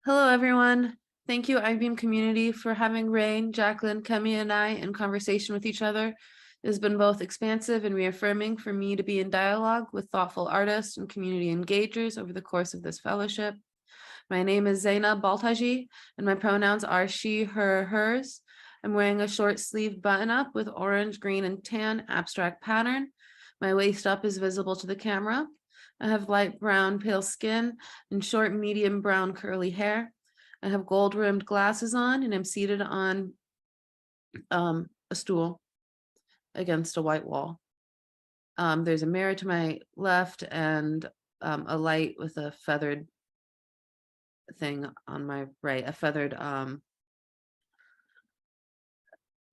Hello, everyone. Thank you, I-Beam community, for having Rain, Jaklin, Kemi, and I in conversation with each other. It has been both expansive and reaffirming for me to be in dialogue with thoughtful artists and community engagers over the course of this fellowship. My name is Zeina Baltagi, and my pronouns are she, her, hers. I'm wearing a short sleeve button up with orange, green, and tan abstract pattern. My waist up is visible to the camera. I have light brown, pale skin and short, medium brown curly hair. I have gold rimmed glasses on, and I'm seated on a stool against a white wall. There's a mirror to my left and a light with a feathered thing on my right, a feathered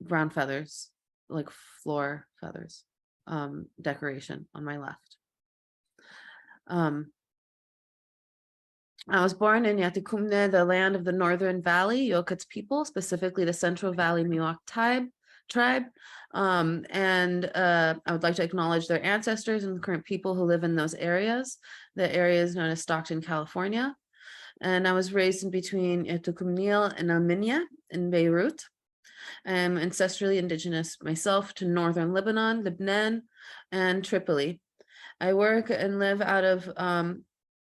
brown feathers, like floor feathers, decoration on my left. I was born in Yatikumne, the land of the Northern Valley, Yokuts people, specifically the Central Valley Miwok tribe. I would like to acknowledge their ancestors and the current people who live in those areas. The area is known as Stockton, California. And I was raised in between Yatikumnil and Alminia in Beirut. I'm ancestrally indigenous myself to Northern Lebanon, and Tripoli. I work and live out of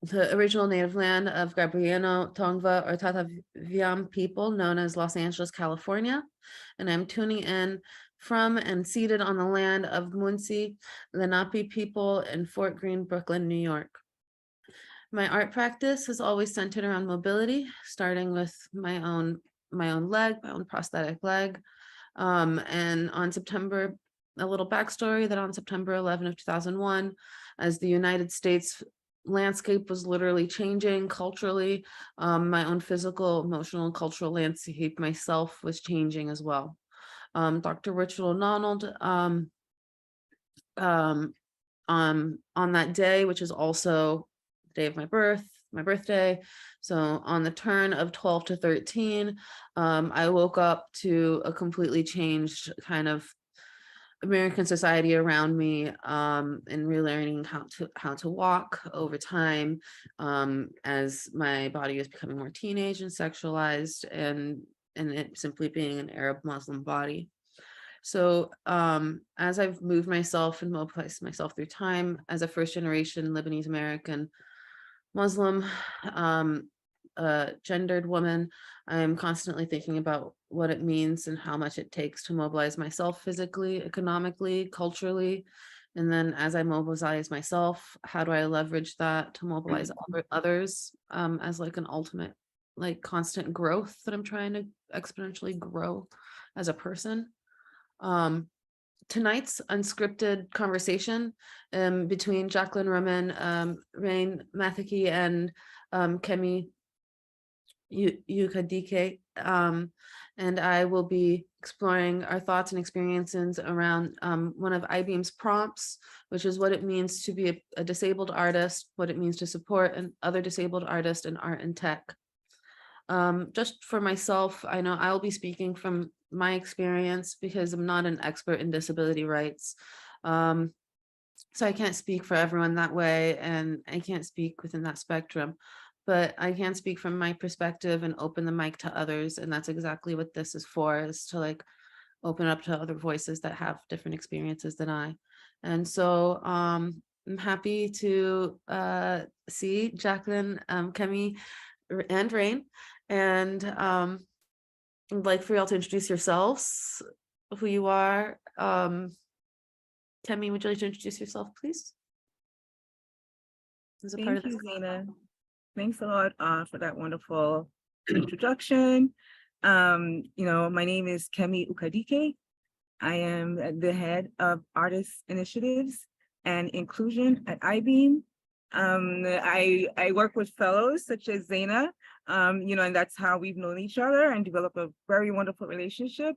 the original native land of Gabrieno, Tongva, or Tataviam people known as Los Angeles, California. And I'm tuning in from and seated on the land of Munsi, Lenape people in Fort Greene, Brooklyn, New York. My art practice is always centered around mobility, starting with my own prosthetic leg. And on September, a little backstory that on September 11 of 2001, as the United States landscape was literally changing culturally, my own physical, emotional, and cultural landscape myself was changing as well. Dr. Richard O'Donnell, on that day, which is also the day of my birthday. So on the turn of 12 to 13, I woke up to a completely changed kind of American society around me, and relearning how to walk over time, as my body was becoming more teenage and sexualized, and it simply being an Arab Muslim body. So as I've moved myself and mobilized myself through time as a first generation Lebanese American Muslim, gendered woman, I'm constantly thinking about what it means and how much it takes to mobilize myself physically, economically, culturally. And then as I mobilize myself, how do I leverage that to mobilize others, as like an ultimate, like constant growth that I'm trying to exponentially grow as a person. Tonight's unscripted conversation between Jaklin Romine, Rain Matheke, and Kemi Sijuwade-Ukadike, and I will be exploring our thoughts and experiences around one of I-Beam's prompts, which is what it means to be a disabled artist, what it means to support other disabled artists in art and tech. Just for myself, I know I'll be speaking from my experience because I'm not an expert in disability rights. So I can't speak for everyone that way, and I can't speak within that spectrum, but I can speak from my perspective and open the mic to others. And that's exactly what this is for, is to like open up to other voices that have different experiences than I. And so I'm happy to see Jaklin, Kemi, and Rain. And I'd like for y'all to introduce yourselves, who you are. Kemi, would you like to introduce yourself, please? As a part of Thank you, Zeina. Thanks a lot for that wonderful introduction. My name is Kemi Ukadike. I am the head of Artist Initiatives and Inclusion at I-Beam. I work with fellows such as Zeina, and that's how we've known each other and developed a very wonderful relationship.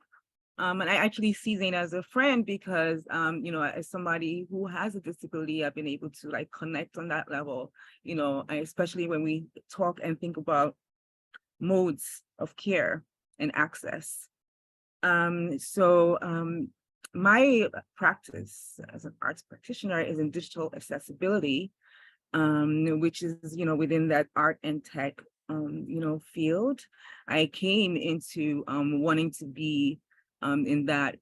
And I actually see Zeina as a friend because, as somebody who has a disability, I've been able to like connect on that level, especially when we talk and think about modes of care and access. My practice as an arts practitioner is in digital accessibility, which is, within that art and tech field. I came into wanting to be in that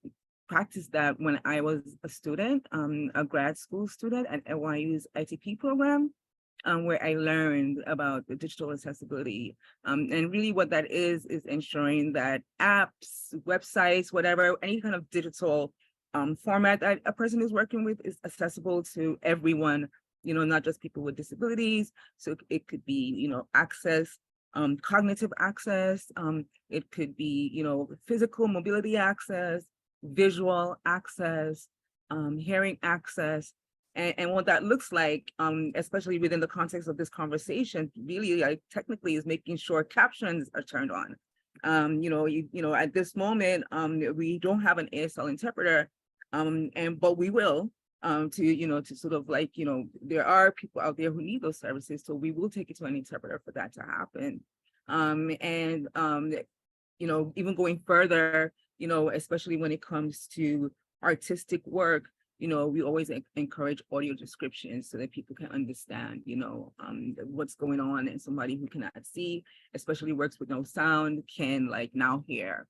practice that when I was a student, a grad school student at NYU's ITP program, where I learned about the digital accessibility. And really what that is ensuring that apps, websites, whatever, any kind of digital format that a person is working with is accessible to everyone, not just people with disabilities. So it could be, access, cognitive access, it could be, physical mobility access, visual access, hearing access. And what that looks like, especially within the context of this conversation, really technically is making sure captions are turned on. At this moment, we don't have an ASL interpreter, but we will, to sort of there are people out there who need those services, so we will take it to an interpreter for that to happen. Even going further, especially when it comes to artistic work, we always encourage audio descriptions so that people can understand, what's going on, and somebody who cannot see, especially works with no sound, can now hear.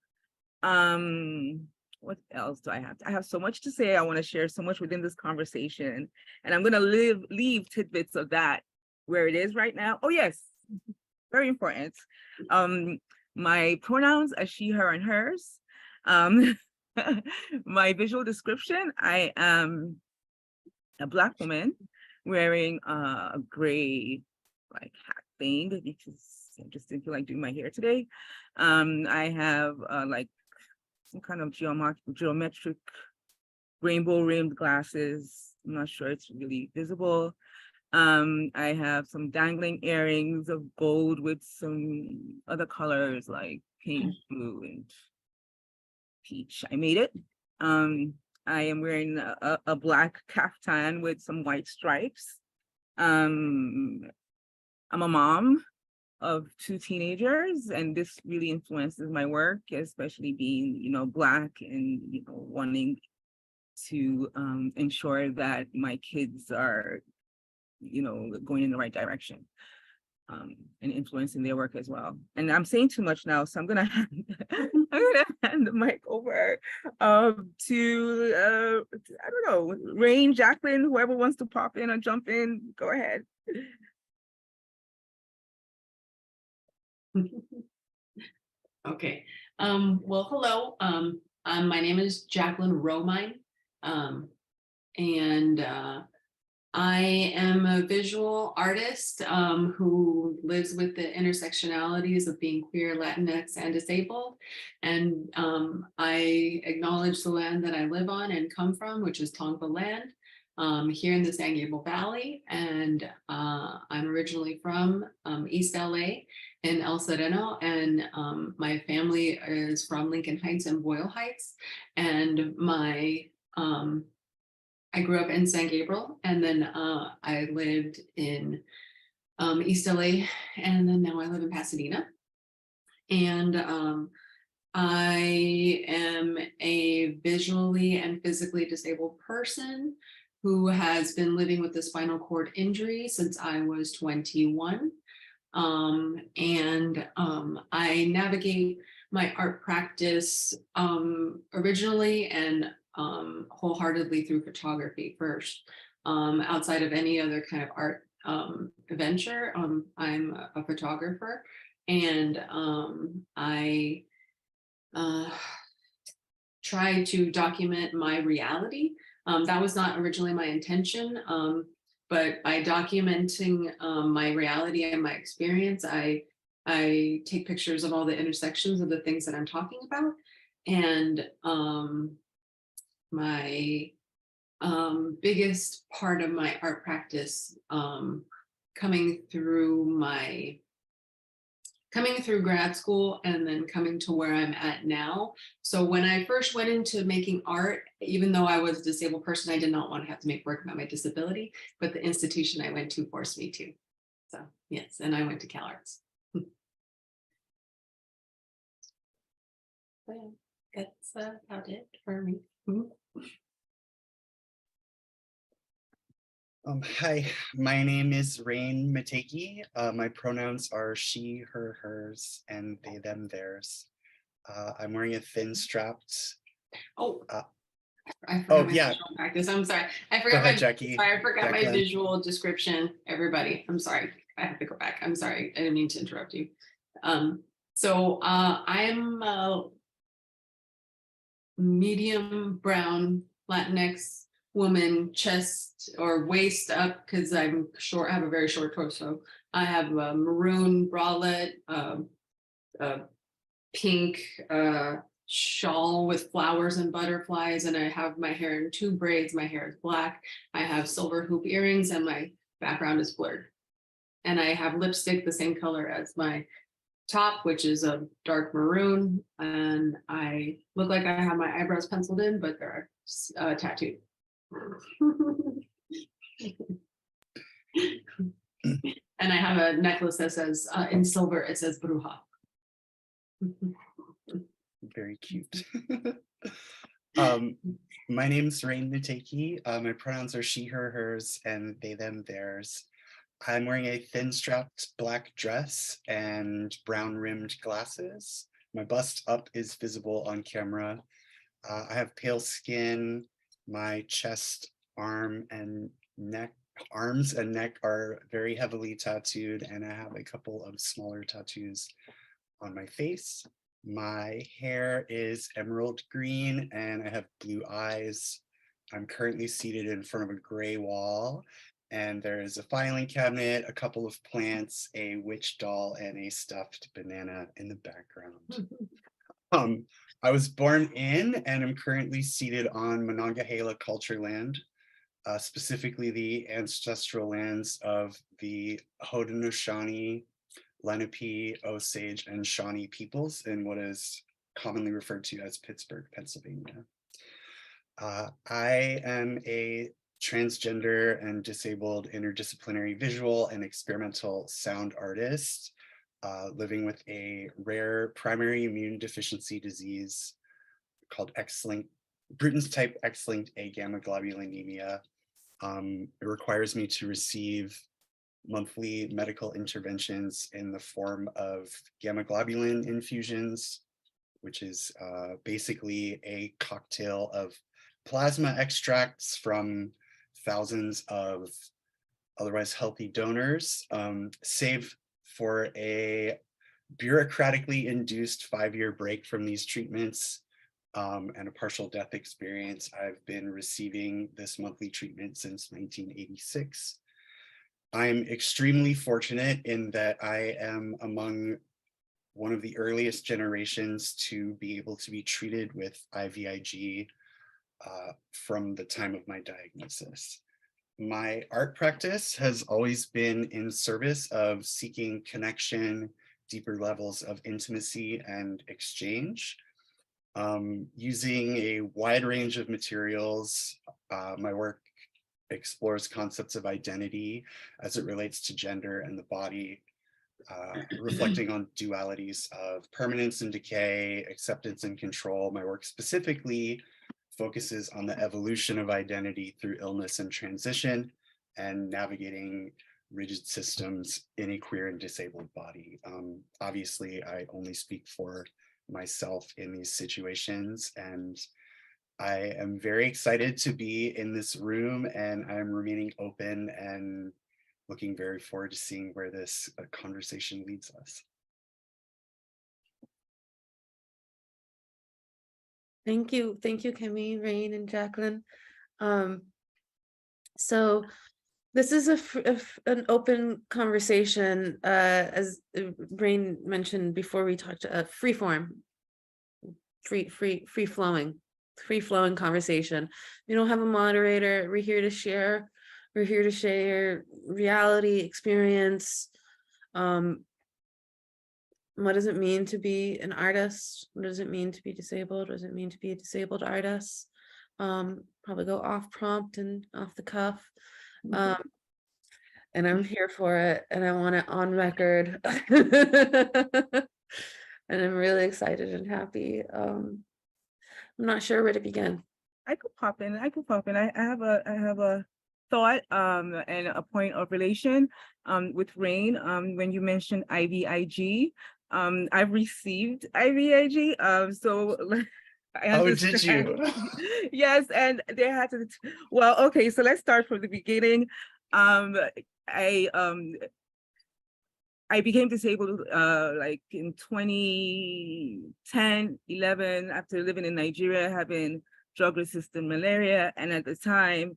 What else do I have? I have so much to say. I want to share so much within this conversation, and I'm going to leave tidbits of that where it is right now. Oh yes, very important. My pronouns are she, her, and hers. My visual description, I am a Black woman wearing a gray hat thing because I just didn't feel like doing my hair today. I have some kind of geometric rainbow rimmed glasses. I'm not sure it's really visible. I have some dangling earrings of gold with some other colors like pink, blue, and peach. I made it. I am wearing a black kaftan with some white stripes. I'm a mom of 2 teenagers, and this really influences my work, especially being, Black and, wanting to ensure that my kids are, going in the right direction. And influencing their work as well. And I'm saying too much now, so I'm gonna hand the mic over to I don't know, Rain, Jaklin, whoever wants to pop in or jump in, go ahead. Okay. Well, hello. My name is Jaklin Romine, and I am a visual artist who lives with the intersectionalities of being queer, Latinx, and disabled. And I acknowledge the land that I live on and come from, which is Tongva land, here in the San Gabriel Valley. And I'm originally from East LA in El Sereno, and my family is from Lincoln Heights and Boyle Heights. And I grew up in San Gabriel, and then I lived in East LA, and then now I live in Pasadena. And I am a visually and physically disabled person who has been living with a spinal cord injury since I was 21. I navigate my art practice originally and wholeheartedly through photography first. Outside of any other kind of art venture, I'm a photographer, and I try to document my reality. That was not originally my intention, but by documenting my reality and my experience, I take pictures of all the intersections of the things that I'm talking about. And my biggest part of my art practice coming through grad school and then coming to where I'm at now. So when I first went into making art, even though I was a disabled person, I did not want to have to make work about my disability, but the institution I went to forced me to. So yes, and I went to CalArts. So that's about it for me. Hi, my name is Matheke. My pronouns are she, her, hers, and they, them, theirs. I'm wearing a thin strapped. Oh, Uh, I oh forgot my yeah, visual practice. I'm sorry. I go forgot ahead, my Jackie. sorry, I forgot my Jacqueline. visual description. Everybody, I'm sorry. I have to go back. I'm sorry. I didn't mean to interrupt you. I'm a medium brown Latinx woman, chest or waist up because I'm short. I have a very short torso. I have a maroon bralette, a pink shawl with flowers and butterflies, and I have my hair in two braids. My hair is black. I have silver hoop earrings, and my background is blurred. And I have lipstick the same color as my top, which is a dark maroon, and I look like I have my eyebrows penciled in, but they're tattooed. And I have a necklace that says in silver, it says Bruja. Very cute. My name's Matheke. My pronouns are she, her, hers, and they, them, theirs. I'm wearing a thin strapped black dress and brown rimmed glasses. My bust up is visible on camera. I have pale skin. My chest, arms and neck are very heavily tattooed, and I have a couple of smaller tattoos on my face. My hair is emerald green and I have blue eyes. I'm currently seated in front of a gray wall, and there is a filing cabinet, a couple of plants, a witch doll, and a stuffed banana in the background. I was born in and am currently seated on Monongahela culture land, specifically the ancestral lands of the Haudenosaunee, Lenape, Osage, and Shawnee peoples in what is commonly referred to as Pittsburgh, Pennsylvania. I am a transgender and disabled interdisciplinary visual and experimental sound artist living with a rare primary immune deficiency disease called X-linked, Bruton's type X-linked agammaglobulinemia. It requires me to receive monthly medical interventions in the form of gamma globulin infusions, which is basically a cocktail of plasma extracts from thousands of otherwise healthy donors, save for a bureaucratically induced 5-year break from these treatments and a partial death experience. I've been receiving this monthly treatment since 1986. I'm extremely fortunate in that I am among one of the earliest generations to be able to be treated with IVIG from the time of my diagnosis. My art practice has always been in service of seeking connection, deeper levels of intimacy and exchange. Using a wide range of materials, my work explores concepts of identity as it relates to gender and the body, reflecting on dualities of permanence and decay, acceptance and control. My work specifically focuses on the evolution of identity through illness and transition and navigating rigid systems in a queer and disabled body. Obviously, I only speak for myself in these situations, and I am very excited to be in this room, and I'm remaining open and looking very forward to seeing where this conversation leads us. Thank you, Kemi, Rain, and Jacqueline. So this is an open conversation, as Rain mentioned before we talked, free form, free flowing conversation. We don't have a moderator. We're here to share. We're here to share reality, experience. What does it mean to be an artist? What does it mean to be disabled? What does it mean to be a disabled artist? Probably go off prompt and off the cuff. And I'm here for it, and I want it on record. And I'm really excited and happy. I'm not sure where to begin. I could pop in. I have a thought and a point of relation with Rain. When you mentioned IVIG, I've received IVIG. So I Oh, did understand. you? Yes, and they had to. Well, okay. So let's start from the beginning. I I became disabled like in 2010, 11, after living in Nigeria, having drug-resistant malaria. And at the time,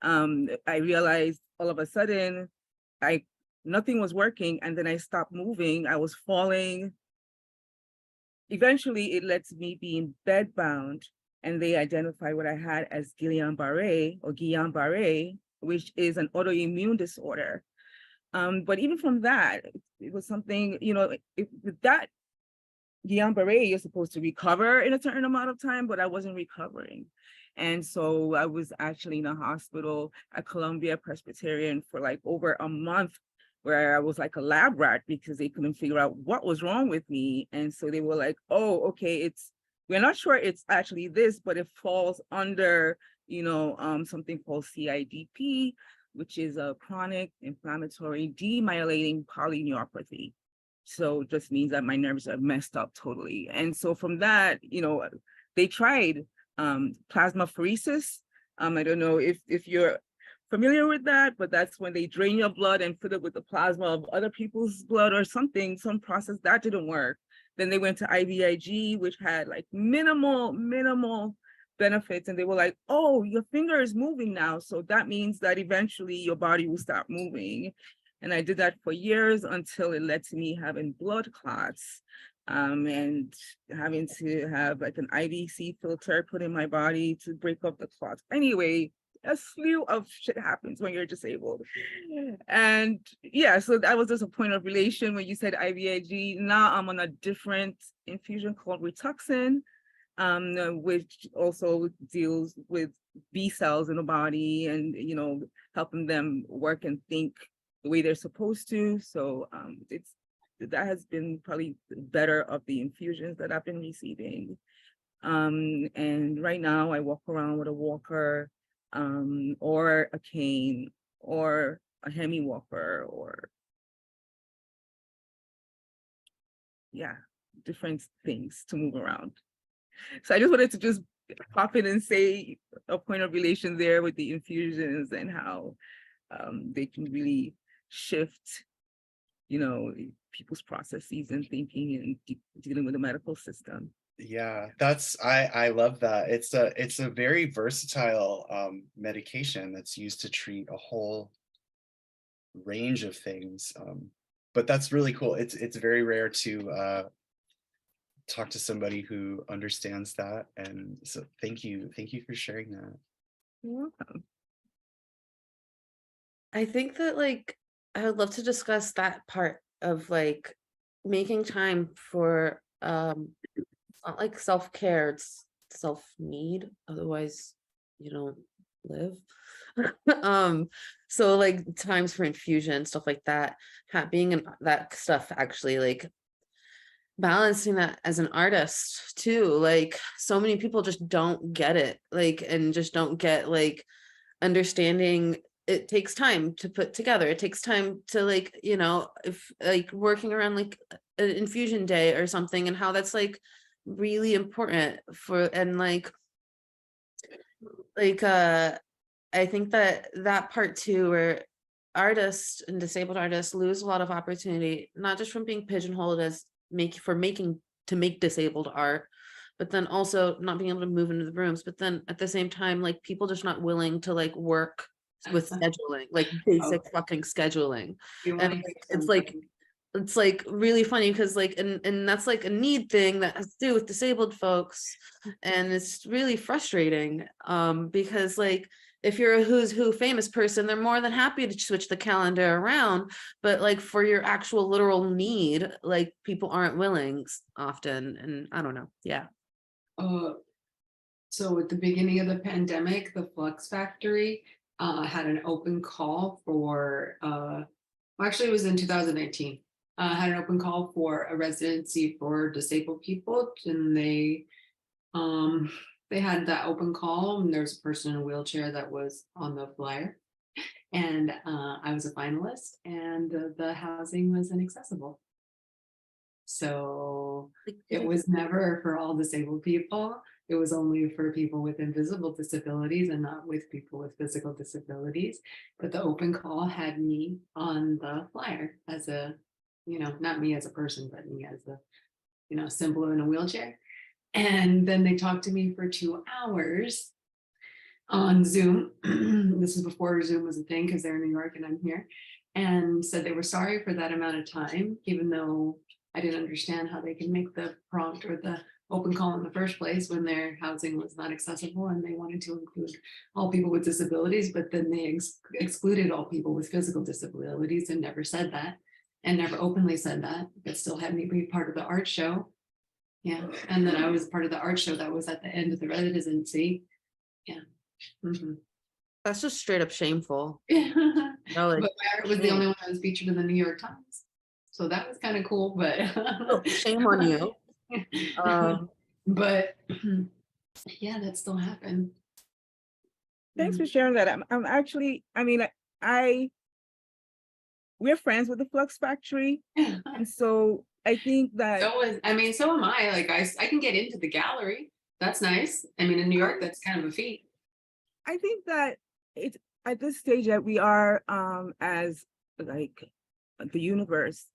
I realized all of a sudden, nothing was working, and then I stopped moving. I was falling. Eventually, it led to me being bedbound, and they identified what I had as Guillain-Barré, which is an autoimmune disorder. But even from that, it was something, with that Guillain-Barré, you're supposed to recover in a certain amount of time, but I wasn't recovering. And so I was actually in a hospital at Columbia Presbyterian for like over a month, where I was like a lab rat because they couldn't figure out what was wrong with me. And so they were like, oh, okay, we're not sure it's actually this, but it falls under, something called CIDP, which is a chronic inflammatory demyelinating polyneuropathy. So it just means that my nerves are messed up totally. And so from that, they tried plasmapheresis. I don't know if you're familiar with that, but that's when they drain your blood and fill it with the plasma of other people's blood or something, some process that didn't work. Then they went to IVIG, which had like minimal benefits. And they were like, oh, your finger is moving now. So that means that eventually your body will stop moving. And I did that for years until it led to me having blood clots and having to have like an IVC filter put in my body to break up the clots. Anyway, a slew of shit happens when you're disabled. And yeah, so that was just a point of relation when you said IVIG. Now I'm on a different infusion called Rituxan, which also deals with B cells in the body and, helping them work and think the way they're supposed to. So that has been probably better of the infusions that I've been receiving. And right now I walk around with a walker, or a cane, or a hemi walker, or different things to move around. So I just wanted to just pop in and say a point of relation there with the infusions and how they can really shift, people's processes and thinking and dealing with the medical system. Yeah, I love that. It's a very versatile medication that's used to treat a whole range of things. But that's really cool. It's very rare to talk to somebody who understands that. And so thank you for sharing that. You're welcome. I think that I would love to discuss that part of making time for it's not like self-care, it's self-need, otherwise you don't live. So times for infusion, stuff like that, being in that stuff, actually balancing that as an artist too. So many people just don't get it, and just don't get understanding it takes time to put together. It takes time to if working around an infusion day or something, and how that's really important for, and I think that part too, where artists and disabled artists lose a lot of opportunity, not just from being pigeonholed as make disabled art, but then also not being able to move into the rooms. But then at the same time, people just not willing to work with scheduling, basic fucking scheduling. And it's really funny because and that's a need thing that has to do with disabled folks, and it's really frustrating because if you're a who's who famous person, they're more than happy to switch the calendar around, but for your actual literal need, people aren't willing often. And I don't know. Yeah. So at the beginning of the pandemic, the Flux Factory had an open call for actually it was in 2019, had an open call for a residency for disabled people, and they had that open call, and there's a person in a wheelchair that was on the flyer. And I was a finalist, and the housing was inaccessible. So it was never for all disabled people. It was only for people with invisible disabilities and not with people with physical disabilities. But the open call had me on the flyer as a, not me as a person, but me as a, symbol in a wheelchair. And then they talked to me for 2 hours on Zoom. This is before Zoom was a thing because they're in New York and I'm here. And said they were sorry for that amount of time, even though I didn't understand how they could make the prompt or the open call in the first place when their housing was not accessible and they wanted to include all people with disabilities, but then they excluded all people with physical disabilities and never said that, and never openly said that, but still had me be part of the art show. Yeah, and then I was part of the art show that was at the end of the residency. Yeah. Mhm. That's just straight up shameful. But No, like, my art was the only one that was featured in the New York Times. So that was kind of cool, but shame on you. But yeah, that still happened. Thanks for sharing that. I'm actually, I mean, we're friends with the Flux Factory. And so I think that So am I. Like I can get into the gallery. That's nice. I mean, in New York, that's kind of a feat. I think that it's at this stage that we are as like the universe,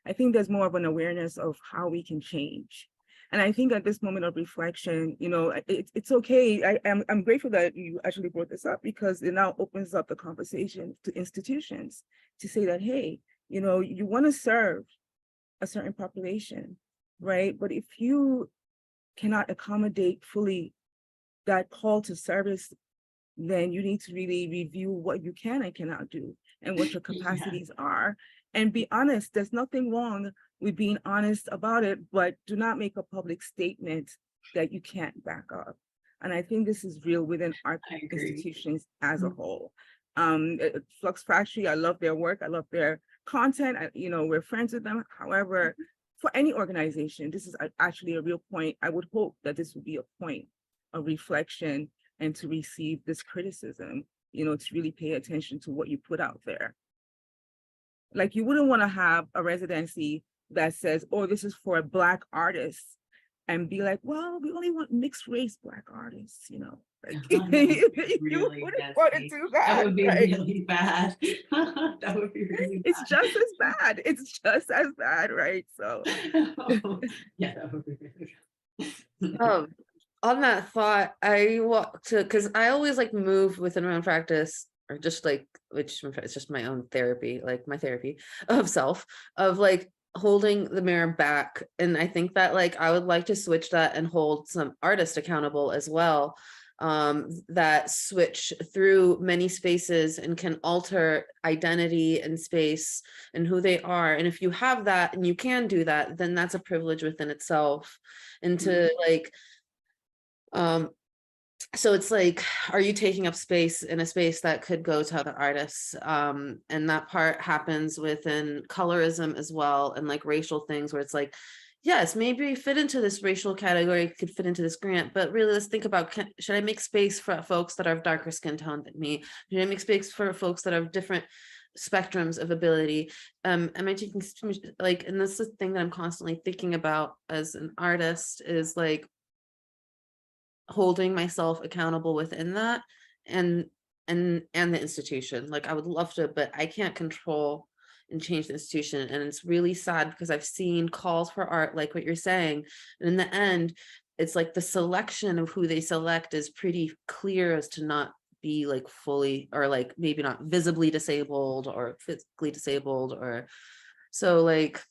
I think there's more of an awareness of how we can change. And I think at this moment of reflection, it's okay. I'm grateful that you actually brought this up because it now opens up the conversation to institutions to say that, hey, you want to serve a certain population, right? But if you cannot accommodate fully that call to service, then you need to really review what you can and cannot do and what your capacities are. And be honest, there's nothing wrong with being honest about it, but do not make a public statement that you can't back up. And I think this is real within our institutions as a whole. Flux Factory, I love their work. I love their content. We're friends with them. However, for any organization, this is actually a real point. I would hope that this would be a point of reflection and to receive this criticism, to really pay attention to what you put out there. Like you wouldn't want to have a residency that says, oh, this is for Black artists, and be like, well, we only want mixed race Black artists, Like, Really you wouldn't want to do that. That would be right? really bad. That would be really bad. It's just as bad. It's just as bad, right? So yeah, that would be really bad. On that thought, I walk to, because I always like move within my own practice, or just like, which it's just my own therapy, like my therapy of self, of like holding the mirror back. And I think that like I would like to switch that and hold some artists accountable as well, that switch through many spaces and can alter identity and space and who they are. And if you have that and you can do that, then that's a privilege within itself. And to like, so it's like, are you taking up space in a space that could go to other artists? And that part happens within colorism as well, and like racial things where it's like, yes, maybe fit into this racial category, could fit into this grant, but really let's think about, should I make space for folks that are of darker skin tone than me? Should I make space for folks that have different spectrums of ability? Am I taking, like, and this is the thing that I'm constantly thinking about as an artist, is like holding myself accountable within that, and the institution. Like I would love to, but I can't control and change the institution. And it's really sad because I've seen calls for art, like what you're saying, and in the end, it's like the selection of who they select is pretty clear as to not be like fully, or like maybe not visibly disabled or physically disabled, or so like,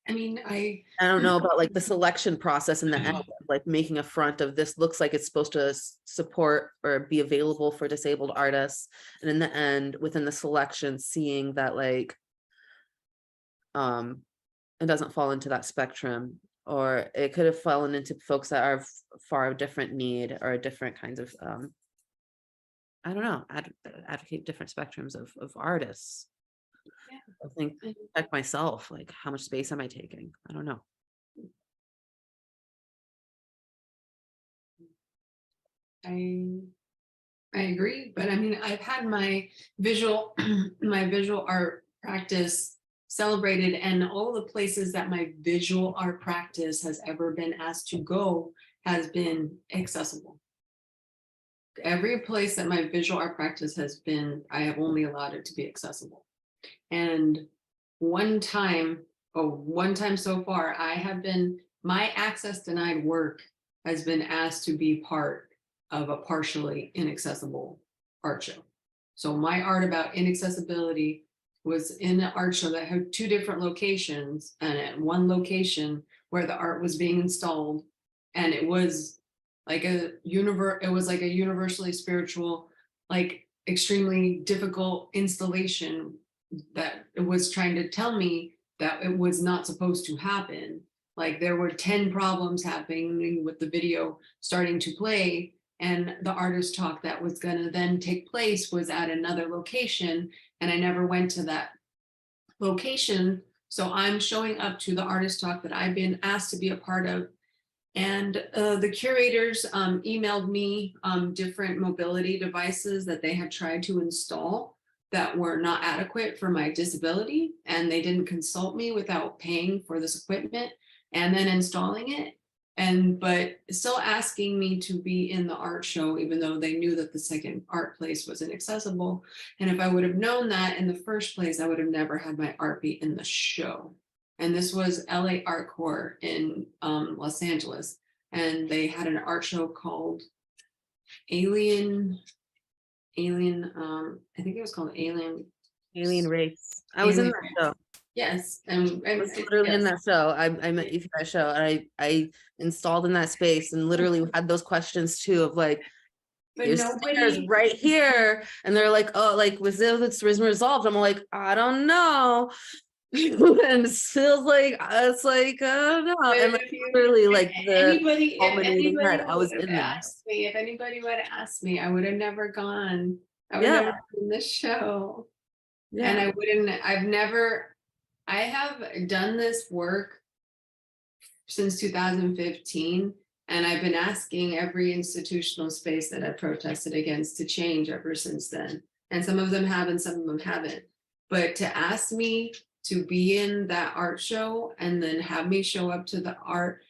I mean, I don't know about like the selection process in the end, like making a front of this looks like it's supposed to support or be available for disabled artists. And in the end, within the selection, seeing that like, it doesn't fall into that spectrum, or it could have fallen into folks that are far different need or different kinds of, I don't know, advocate different spectrums of artists. I think check myself, like how much space am I taking? I don't know. I agree, but I mean, I've had my visual, my visual art practice celebrated, and all the places that my visual art practice has ever been asked to go has been accessible. Every place that my visual art practice has been, I have only allowed it to be accessible. And one time so far, my access denied work has been asked to be part of a partially inaccessible art show. So my art about inaccessibility was in an art show that had 2 different locations, and at one location where the art was being installed, and it was like a universally spiritual, like extremely difficult installation that it was trying to tell me that it was not supposed to happen. Like there were 10 problems happening with the video starting to play, and the artist talk that was going to then take place was at another location, and I never went to that location. So I'm showing up to the artist talk that I've been asked to be a part of, and the curators emailed me different mobility devices that they had tried to install that were not adequate for my disability, and they didn't consult me without paying for this equipment and then installing it, but still asking me to be in the art show, even though they knew that the second art place was inaccessible. And if I would have known that in the first place, I would have never had my art be in the show. And this was LA Art Corps in Los Angeles, and they had an art show called Alien, I think it was called Alien Race. I was in Alien that show. Yes, I was literally in that show. I met you for that show, and I installed in that space and literally had those questions too of like, but there's stairs right here, and they're like, oh, like was this resolved? I'm like, I don't know. And it feels like it's like I don't know, and like literally like the culminating head. I was in there. If anybody would have asked me, I would have never gone. I would never been this show. Yeah. And I have done this work since 2015, and I've been asking every institutional space that I've protested against to change ever since then. And some of them have and some of them haven't. But to ask me to be in that art show and then have me show up to the art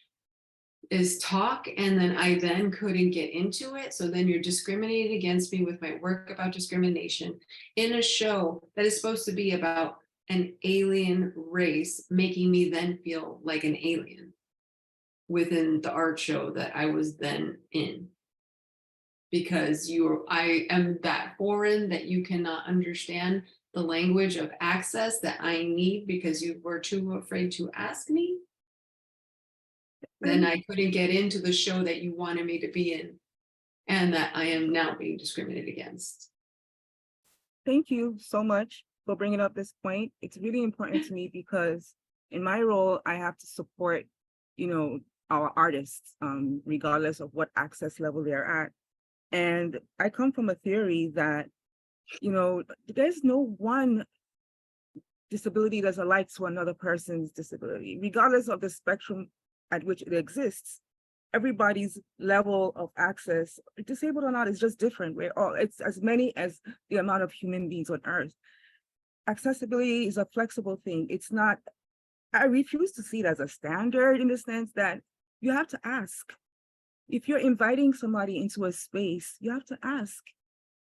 is talk, and then I then couldn't get into it. So then you're discriminating against me with my work about discrimination in a show that is supposed to be about an alien race, making me then feel like an alien within the art show that I was then in. Because I am that foreign that you cannot understand the language of access that I need because you were too afraid to ask me. Then I couldn't get into the show that you wanted me to be in, and that I am now being discriminated against. Thank you so much for bringing up this point. It's really important to me because in my role, I have to support, our artists, regardless of what access level they're at. And I come from a theory that, there's no one disability that's alike to another person's disability, regardless of the spectrum at which it exists. Everybody's level of access, disabled or not, is just different. It's as many as the amount of human beings on Earth. Accessibility is a flexible thing. It's not, I refuse to see it as a standard in the sense that you have to ask. If you're inviting somebody into a space, you have to ask,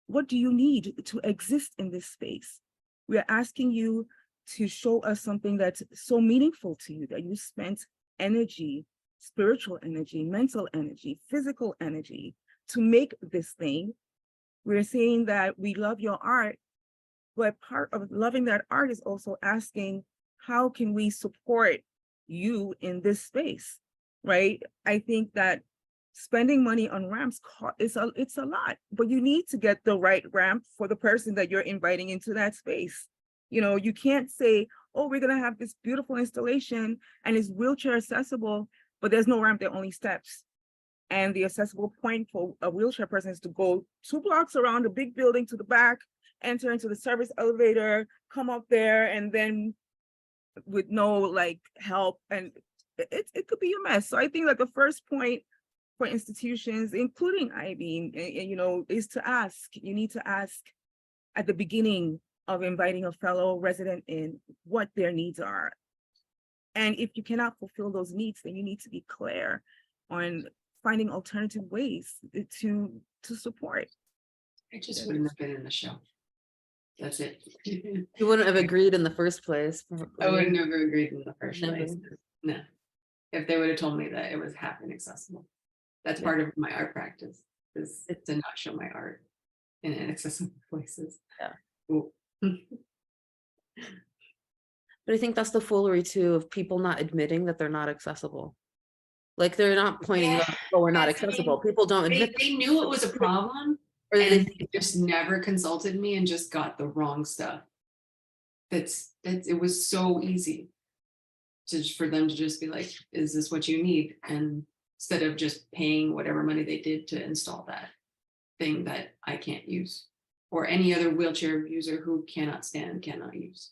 what do you need to exist in this space? We're asking you to show us something that's so meaningful to you, that you spent energy, spiritual energy, mental energy, physical energy to make this thing. We're saying that we love your art, but part of loving that art is also asking, how can we support you in this space, right? I think that spending money on ramps it's a lot, but you need to get the right ramp for the person that you're inviting into that space. You can't say, oh, we're going to have this beautiful installation and it's wheelchair accessible, but there's no ramp, there are only steps. And the accessible point for a wheelchair person is to go 2 blocks around a big building to the back, enter into the service elevator, come up there, and then with no help, and it could be a mess. So I think that the first point for institutions, including IB, you know, is to ask. You need to ask at the beginning of inviting a fellow resident in what their needs are. And if you cannot fulfill those needs, then you need to be clear on finding alternative ways to support. I just wouldn't have been in the show. That's it. You wouldn't have agreed in the first place. I would have never agreed in the first Never. place. No. If they would have told me that it was half inaccessible. That's part of my art practice, is to not show my art in inaccessible places. Yeah. Ooh. But I think that's the foolery too of people not admitting that they're not accessible. Like they're not pointing out, oh, we're not Yes, I mean, accessible. People don't admit. They knew it was a problem, Or and they, they just never consulted me and just got the wrong stuff. That's it was so easy for them to just be like, is this what you need? And instead of just paying whatever money they did to install that thing that I can't use, or any other wheelchair user who cannot stand, cannot use.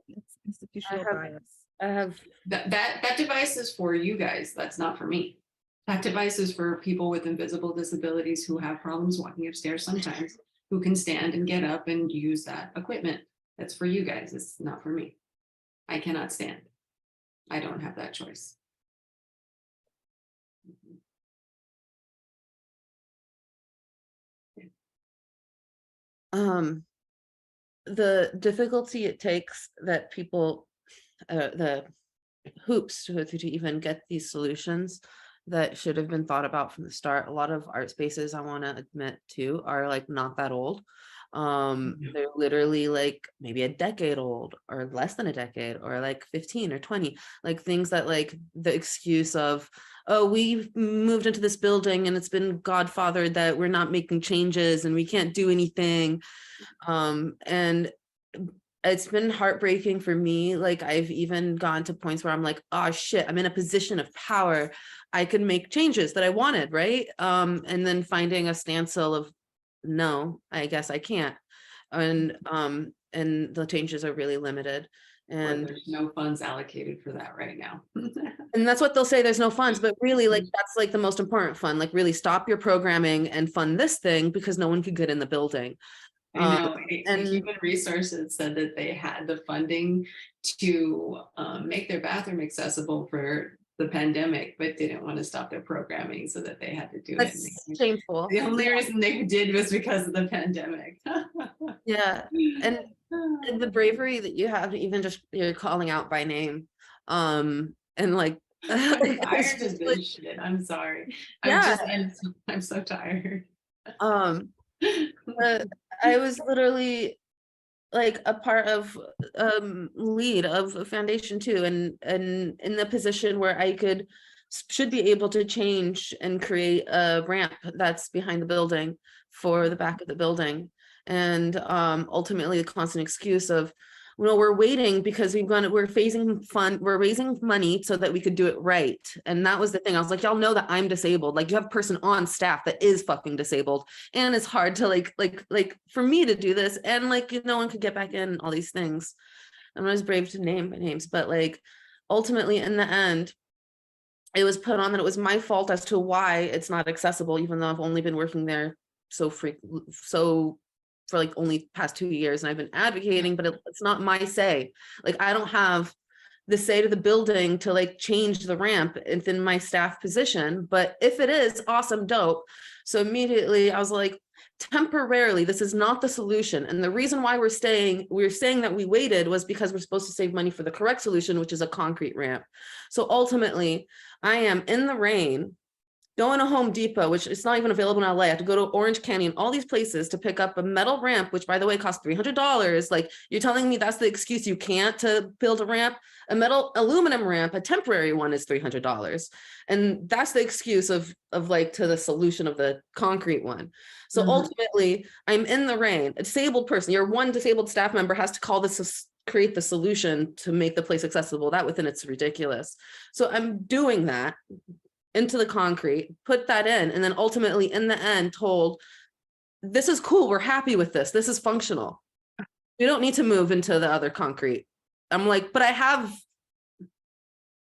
It's institutional bias. I have That device is for you guys. That's not for me. That device is for people with invisible disabilities who have problems walking upstairs sometimes, who can stand and get up and use that equipment. That's for you guys. It's not for me. I cannot stand. I don't have that choice. the difficulty it takes that people the hoops to even get these solutions that should have been thought about from the start. A lot of art spaces, I want to admit too, are like not that old. They're literally like maybe a decade old or less than a decade, or like 15 or 20, like things that like the excuse of, oh, we moved into this building and it's been godfathered that we're not making changes and we can't do anything. And it's been heartbreaking for me. Like I've even gone to points where I'm like, oh shit, I'm in a position of power. I could make changes that I wanted, right? And then finding a standstill of, no, I guess I can't. And the changes are really limited. And there's no funds allocated for that right now. and that's what they'll say, there's no funds, but really like that's like the most important fund, like really stop your programming and fund this thing because no one could get in the building. I know, and Human Resources said that they had the funding to make their bathroom accessible for the pandemic, but didn't want to stop their programming, so that they had to do that's it. shameful. The only reason they did was because of the pandemic. Yeah, and the bravery that you have to even just, you're calling out by name, and like I'm it's tired just of like, this shit. I'm sorry. Yeah. I'm so tired. I was literally like a part of lead of a foundation too, and in the position where I should be able to change and create a ramp that's behind the building for the back of the building. And ultimately the constant excuse of, well, we're waiting because we're raising money so that we could do it right. And that was the thing. I was like, y'all know that I'm disabled. Like you have a person on staff that is fucking disabled. And it's hard to like for me to do this. And like, no one could get back in, all these things. I'm not as brave to name names, but like ultimately in the end, it was put on that it was my fault as to why it's not accessible, even though I've only been working there for like only past 2 years, and I've been advocating, but it's not my say. Like I don't have the say to the building to like change the ramp within my staff position, but if it is, awesome, dope. So immediately I was like, temporarily, this is not the solution. And the reason why we're saying that we waited was because we're supposed to save money for the correct solution, which is a concrete ramp. So ultimately I am in the rain, going to Home Depot, which is not even available in LA. I have to go to Orange County and all these places to pick up a metal ramp, which by the way, costs $300. Like you're telling me that's the excuse you can't to build a ramp? A metal aluminum ramp, a temporary one, is $300. And that's the excuse of like to the solution of the concrete one. So ultimately I'm in the rain, a disabled person, your one disabled staff member has to call this create the solution to make the place accessible. That within it's ridiculous. So I'm doing that into the concrete, put that in, and then ultimately in the end told, this is cool, we're happy with this is functional, we don't need to move into the other concrete. I'm like, but I have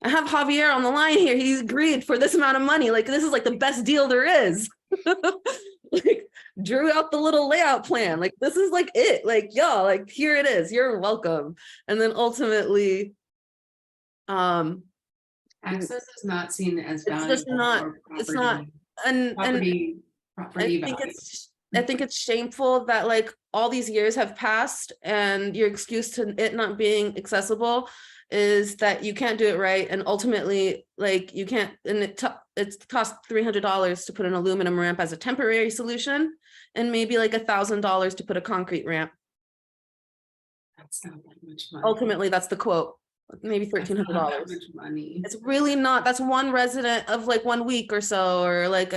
I have Javier on the line here. He's agreed for this amount of money. Like, this is like the best deal there is. Like, drew out the little layout plan. Like, this is like it. Like, yo, like, here it is. You're welcome. And then ultimately, Access is not seen as it's valuable. just not, or it's not, property, and property I think value. I think it's shameful that like all these years have passed and your excuse to it not being accessible is that you can't do it right, and ultimately like you can't, and it cost $300 to put an aluminum ramp as a temporary solution, and maybe like $1,000 to put a concrete ramp. That's not that much money. Ultimately, that's the quote. Maybe That's not $1,300. that much money. It's really not. That's one resident of like 1 week or so, or like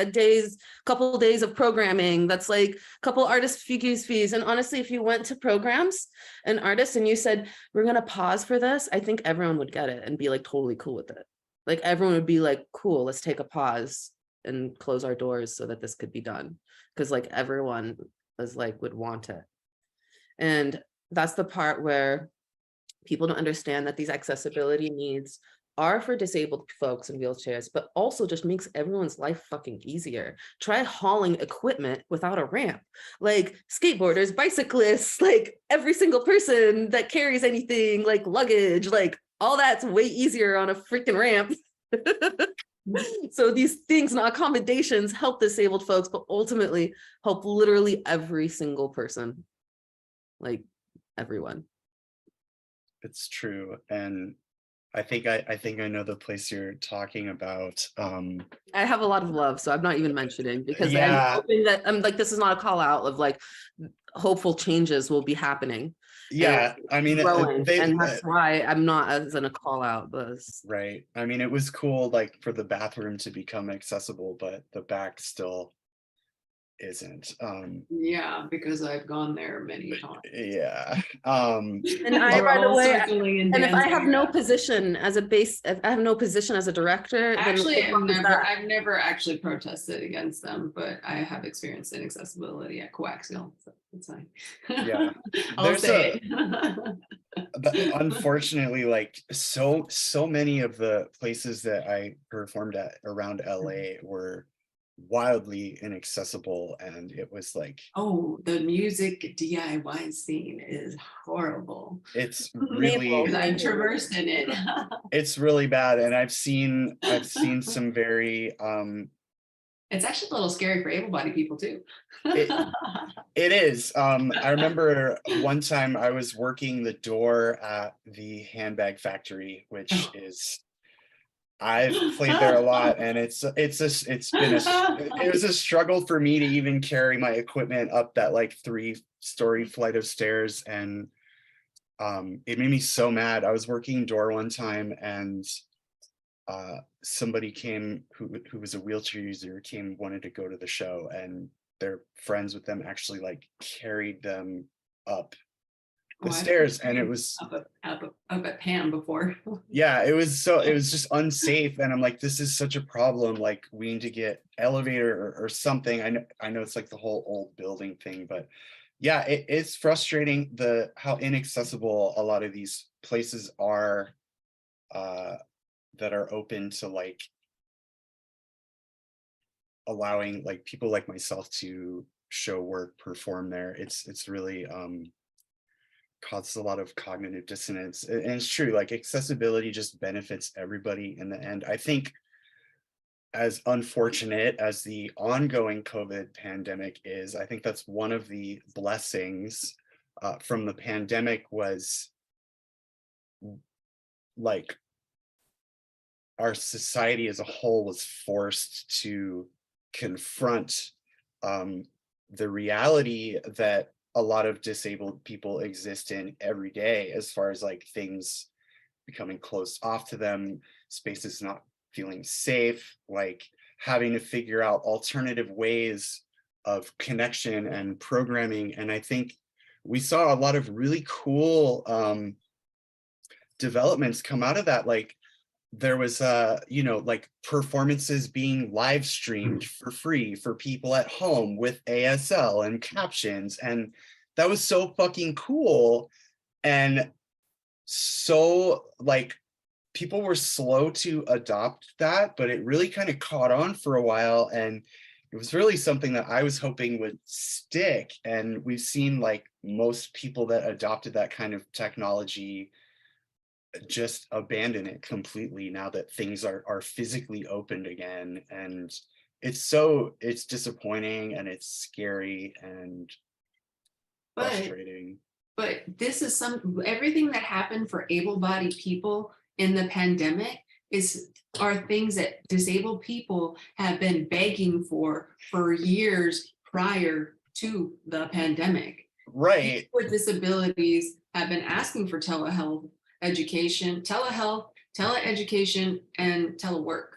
couple of days of programming. That's like a couple artist fees. And honestly, if you went to programs and artists and you said, we're going to pause for this, I think everyone would get it and be like totally cool with it. Like everyone would be like, cool, let's take a pause and close our doors so that this could be done. Because like everyone was like, would want it. And that's the part where people don't understand that these accessibility needs are for disabled folks in wheelchairs, but also just makes everyone's life fucking easier. Try hauling equipment without a ramp. Like skateboarders, bicyclists, like every single person that carries anything like luggage, like all that's way easier on a freaking ramp. So these things and accommodations help disabled folks, but ultimately help literally every single person, like everyone. It's true. And I think I know the place you're talking about. I have a lot of love, so I'm not even mentioning, because I'm Yeah. hoping that I'm like, this is not a call out of like hopeful changes will be happening. Yeah, I mean, Growing, and that's why I'm not as in a call out, but right. I mean, it was cool like for the bathroom to become accessible, but the back still isn't. Yeah, because I've gone there many times. Yeah. and I, We're by the all way, circling and and if I have dancing no around. position as a base, if I have no position as a director, then Actually, what the fuck is that? I've never actually protested against them, but I have experienced inaccessibility at coaxial. So it's fine. Yeah. I'll There's say it. But unfortunately, like so many of the places that I performed at around LA were wildly inaccessible, and it was like, Oh, the music DIY scene is horrible. it's Maple, really, Because I've traversed in it. it's really bad. And I've seen some very It's actually a little scary for able-bodied people too. it is. I remember one time I was working the door at the handbag factory, which is, I've played there a lot, and it was a struggle for me to even carry my equipment up that like 3-story flight of stairs, and it made me so mad. I was working door one time, and somebody came who was a wheelchair user wanted to go to the show, and their friends with them actually like carried them up the stairs, and it was up at Pam before. yeah, it was just unsafe, and I'm like, this is such a problem. Like, we need to get elevator or something. I know it's like the whole old building thing, but yeah, it's frustrating how inaccessible a lot of these places are that are open to like allowing like people like myself to show work, perform there. It's really causes a lot of cognitive dissonance. And it's true, like accessibility just benefits everybody in the end. I think as unfortunate as the ongoing COVID pandemic is, I think that's one of the blessings from the pandemic was like our society as a whole was forced to confront the reality that a lot of disabled people exist in every day, as far as like things becoming closed off to them, spaces not feeling safe, like having to figure out alternative ways of connection and programming. And I think we saw a lot of really cool developments come out of that. Like there was like performances being live streamed for free for people at home with ASL and captions, and that was so fucking cool. And so like people were slow to adopt that, but it really kind of caught on for a while. And it was really something that I was hoping would stick. And we've seen like most people that adopted that kind of technology just abandon it completely now that things are physically opened again. And it's disappointing and it's scary and But frustrating. But this is everything that happened for able-bodied people in the pandemic are things that disabled people have been begging for years prior to the pandemic. Right. People with disabilities have been asking for telehealth education, teleeducation, and telework,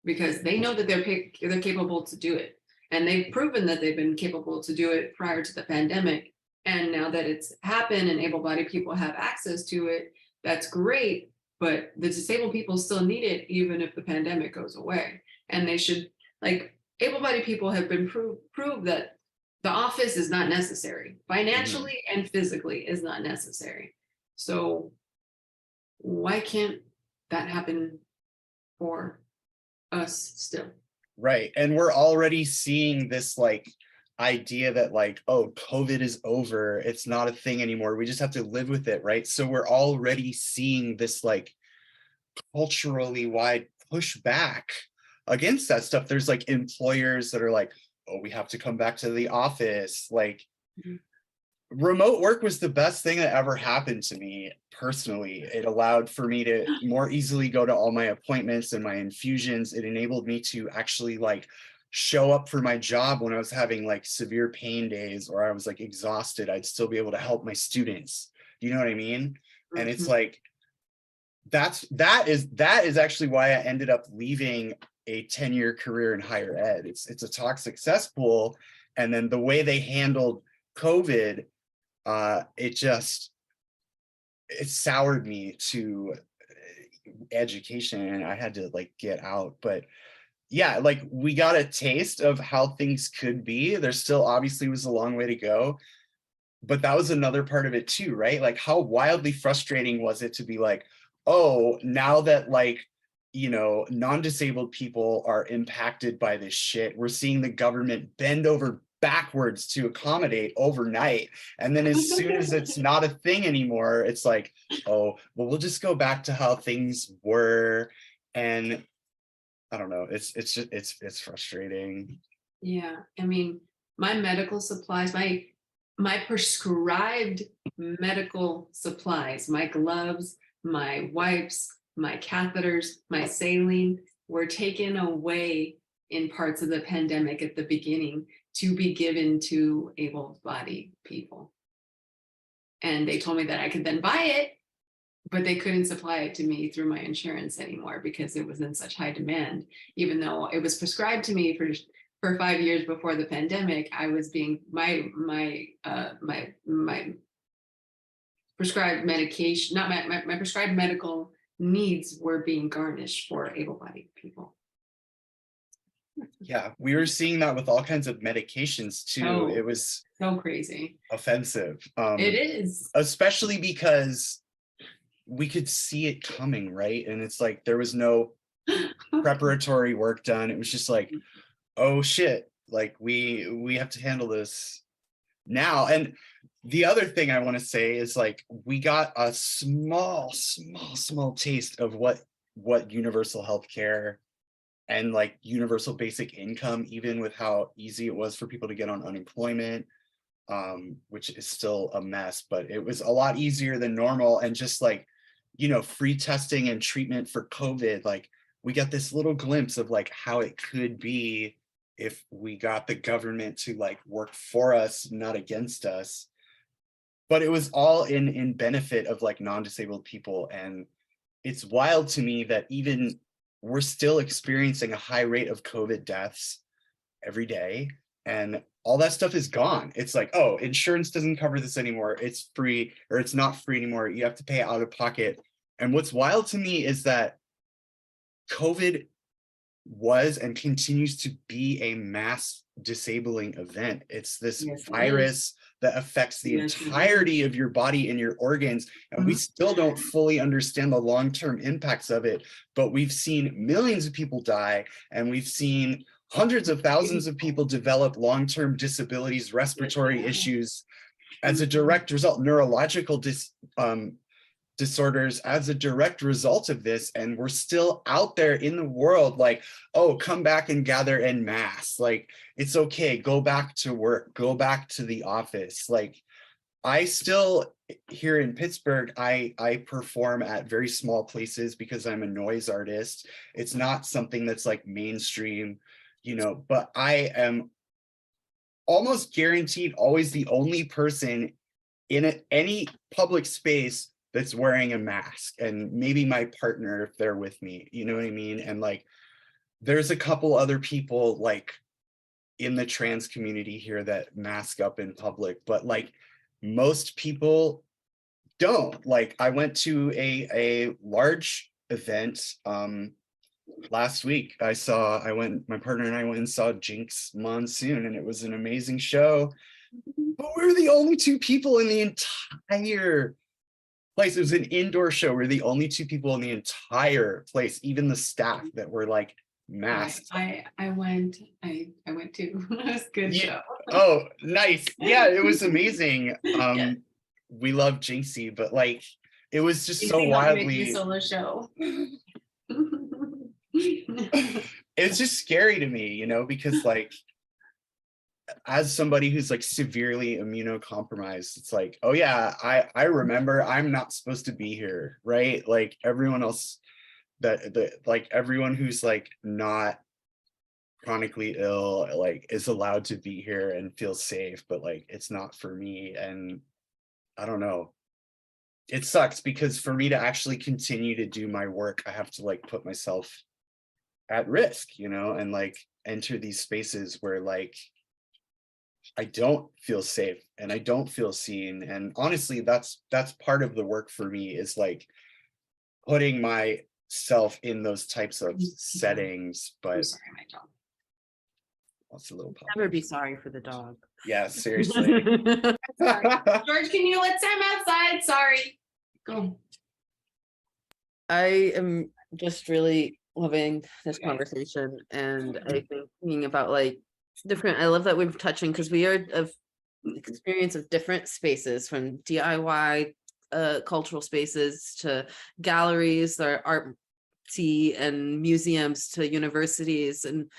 because they know that they're capable to do it. And they've proven that they've been capable to do it prior to the pandemic. And now that it's happened and able-bodied people have access to it, that's great. But the disabled people still need it, even if the pandemic goes away. And they should, like, able-bodied people have been proved that the office is not necessary. Financially and physically is not necessary. So why can't that happen for us still? Right. And we're already seeing this like idea that like, oh, COVID is over. It's not a thing anymore. We just have to live with it. Right. So we're already seeing this like culturally wide pushback against that stuff. There's like employers that are like, oh, we have to come back to the office. Like, remote work was the best thing that ever happened to me personally. It allowed for me to more easily go to all my appointments and my infusions. It enabled me to actually like show up for my job when I was having like severe pain days or I was like exhausted. I'd still be able to help my students. You know what I mean? And it's like, that is actually why I ended up leaving a 10-year career in higher ed. It's a toxic cesspool. And then the way they handled COVID, it soured me to education and I had to like get out. But yeah, like we got a taste of how things could be. There still obviously was a long way to go, but that was another part of it too, right? Like how wildly frustrating was it to be like, oh, now that like, you know, non-disabled people are impacted by this shit, we're seeing the government bend over backwards to accommodate overnight. And then as soon as it's not a thing anymore, it's like, oh, well, we'll just go back to how things were. And I don't know, it's frustrating. Yeah, I mean, my medical supplies, my prescribed medical supplies, my gloves, my wipes, my catheters, my saline were taken away in parts of the pandemic at the beginning to be given to able-bodied people. And they told me that I could then buy it, but they couldn't supply it to me through my insurance anymore because it was in such high demand. Even though it was prescribed to me for 5 years before the pandemic, I was being my prescribed medication, not my prescribed medical needs were being garnished for able-bodied people. Yeah, we were seeing that with all kinds of medications too. Oh, it was so crazy. offensive. It is. Especially because we could see it coming, right? And it's like there was no preparatory work done. It was just like, oh shit, like we have to handle this now. And the other thing I want to say is like we got a small taste of what universal health care and like universal basic income, even with how easy it was for people to get on unemployment, which is still a mess, but it was a lot easier than normal. And just like, you know, free testing and treatment for COVID, like we got this little glimpse of like how it could be if we got the government to like work for us, not against us. But it was all in benefit of like non-disabled people. And it's wild to me that even we're still experiencing a high rate of COVID deaths every day. And all that stuff is gone. It's like, oh, insurance doesn't cover this anymore. It's free, or it's not free anymore. You have to pay out of pocket. And what's wild to me is that COVID was and continues to be a mass disabling event. It's this Yes, it virus that affects the Yes, entirety of your body and your organs. And we still don't fully understand the long-term impacts of it, but we've seen millions of people die, and we've seen hundreds of thousands of people develop long-term disabilities, respiratory issues as a direct result, neurological disorders as a direct result of this. And we're still out there in the world like, oh, come back and gather en masse. Like, it's okay, go back to work, go back to the office. Like, I still, here in Pittsburgh, I perform at very small places because I'm a noise artist. It's not something that's like mainstream, you know, but I am almost guaranteed always the only person in any public space that's wearing a mask, and maybe my partner if they're with me, you know what I mean? And like, there's a couple other people like in the trans community here that mask up in public, but like most people don't. Like, I went to a large event last week. My partner and I went and saw Jinx Monsoon, and it was an amazing show, but we're the only two people in the entire place. It was an indoor show. We're the only two people in the entire place, even the staff, that were like masked. I went too. It was a good show. Oh, nice. Yeah, it was amazing. We love Jinxie, but like, it was just so wildly solo show. It's just scary to me, you know, because like, as somebody who's like severely immunocompromised, it's like, oh yeah, I remember I'm not supposed to be here, right? Like everyone else, like everyone who's like not chronically ill, like is allowed to be here and feel safe, but like it's not for me. And I don't know, it sucks because for me to actually continue to do my work, I have to like put myself at risk, you know, and like enter these spaces where like I don't feel safe and I don't feel seen. And honestly, that's part of the work for me, is like putting myself in those types of settings. I'm But sorry, my dog. that's a little Never be sorry for the dog. yeah, seriously. George, can you let Sam outside? Sorry. Go. I am just really loving this conversation, and I think thinking about like different, I love that we're touching, because we are of experience of different spaces, from DIY cultural spaces to galleries or artsy and museums to universities and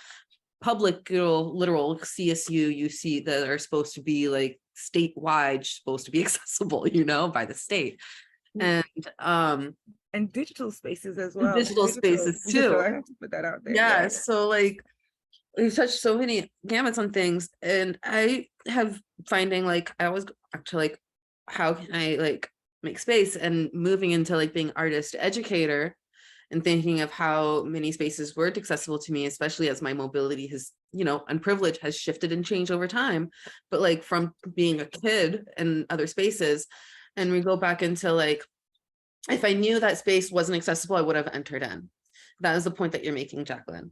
public, literal CSU, UC that are supposed to be like statewide, supposed to be accessible, you know, by the state. And digital spaces as well. Digital spaces too. I have to put that out there. Yeah, so like we've touched so many gamuts on things, and I have finding like I always go back to like, how can I like make space, and moving into like being artist educator and thinking of how many spaces weren't accessible to me, especially as my mobility has, you know, and privilege has shifted and changed over time. But like from being a kid in other spaces, and we go back into like, if I knew that space wasn't accessible, I would have entered in. That is the point that you're making, Jaklin,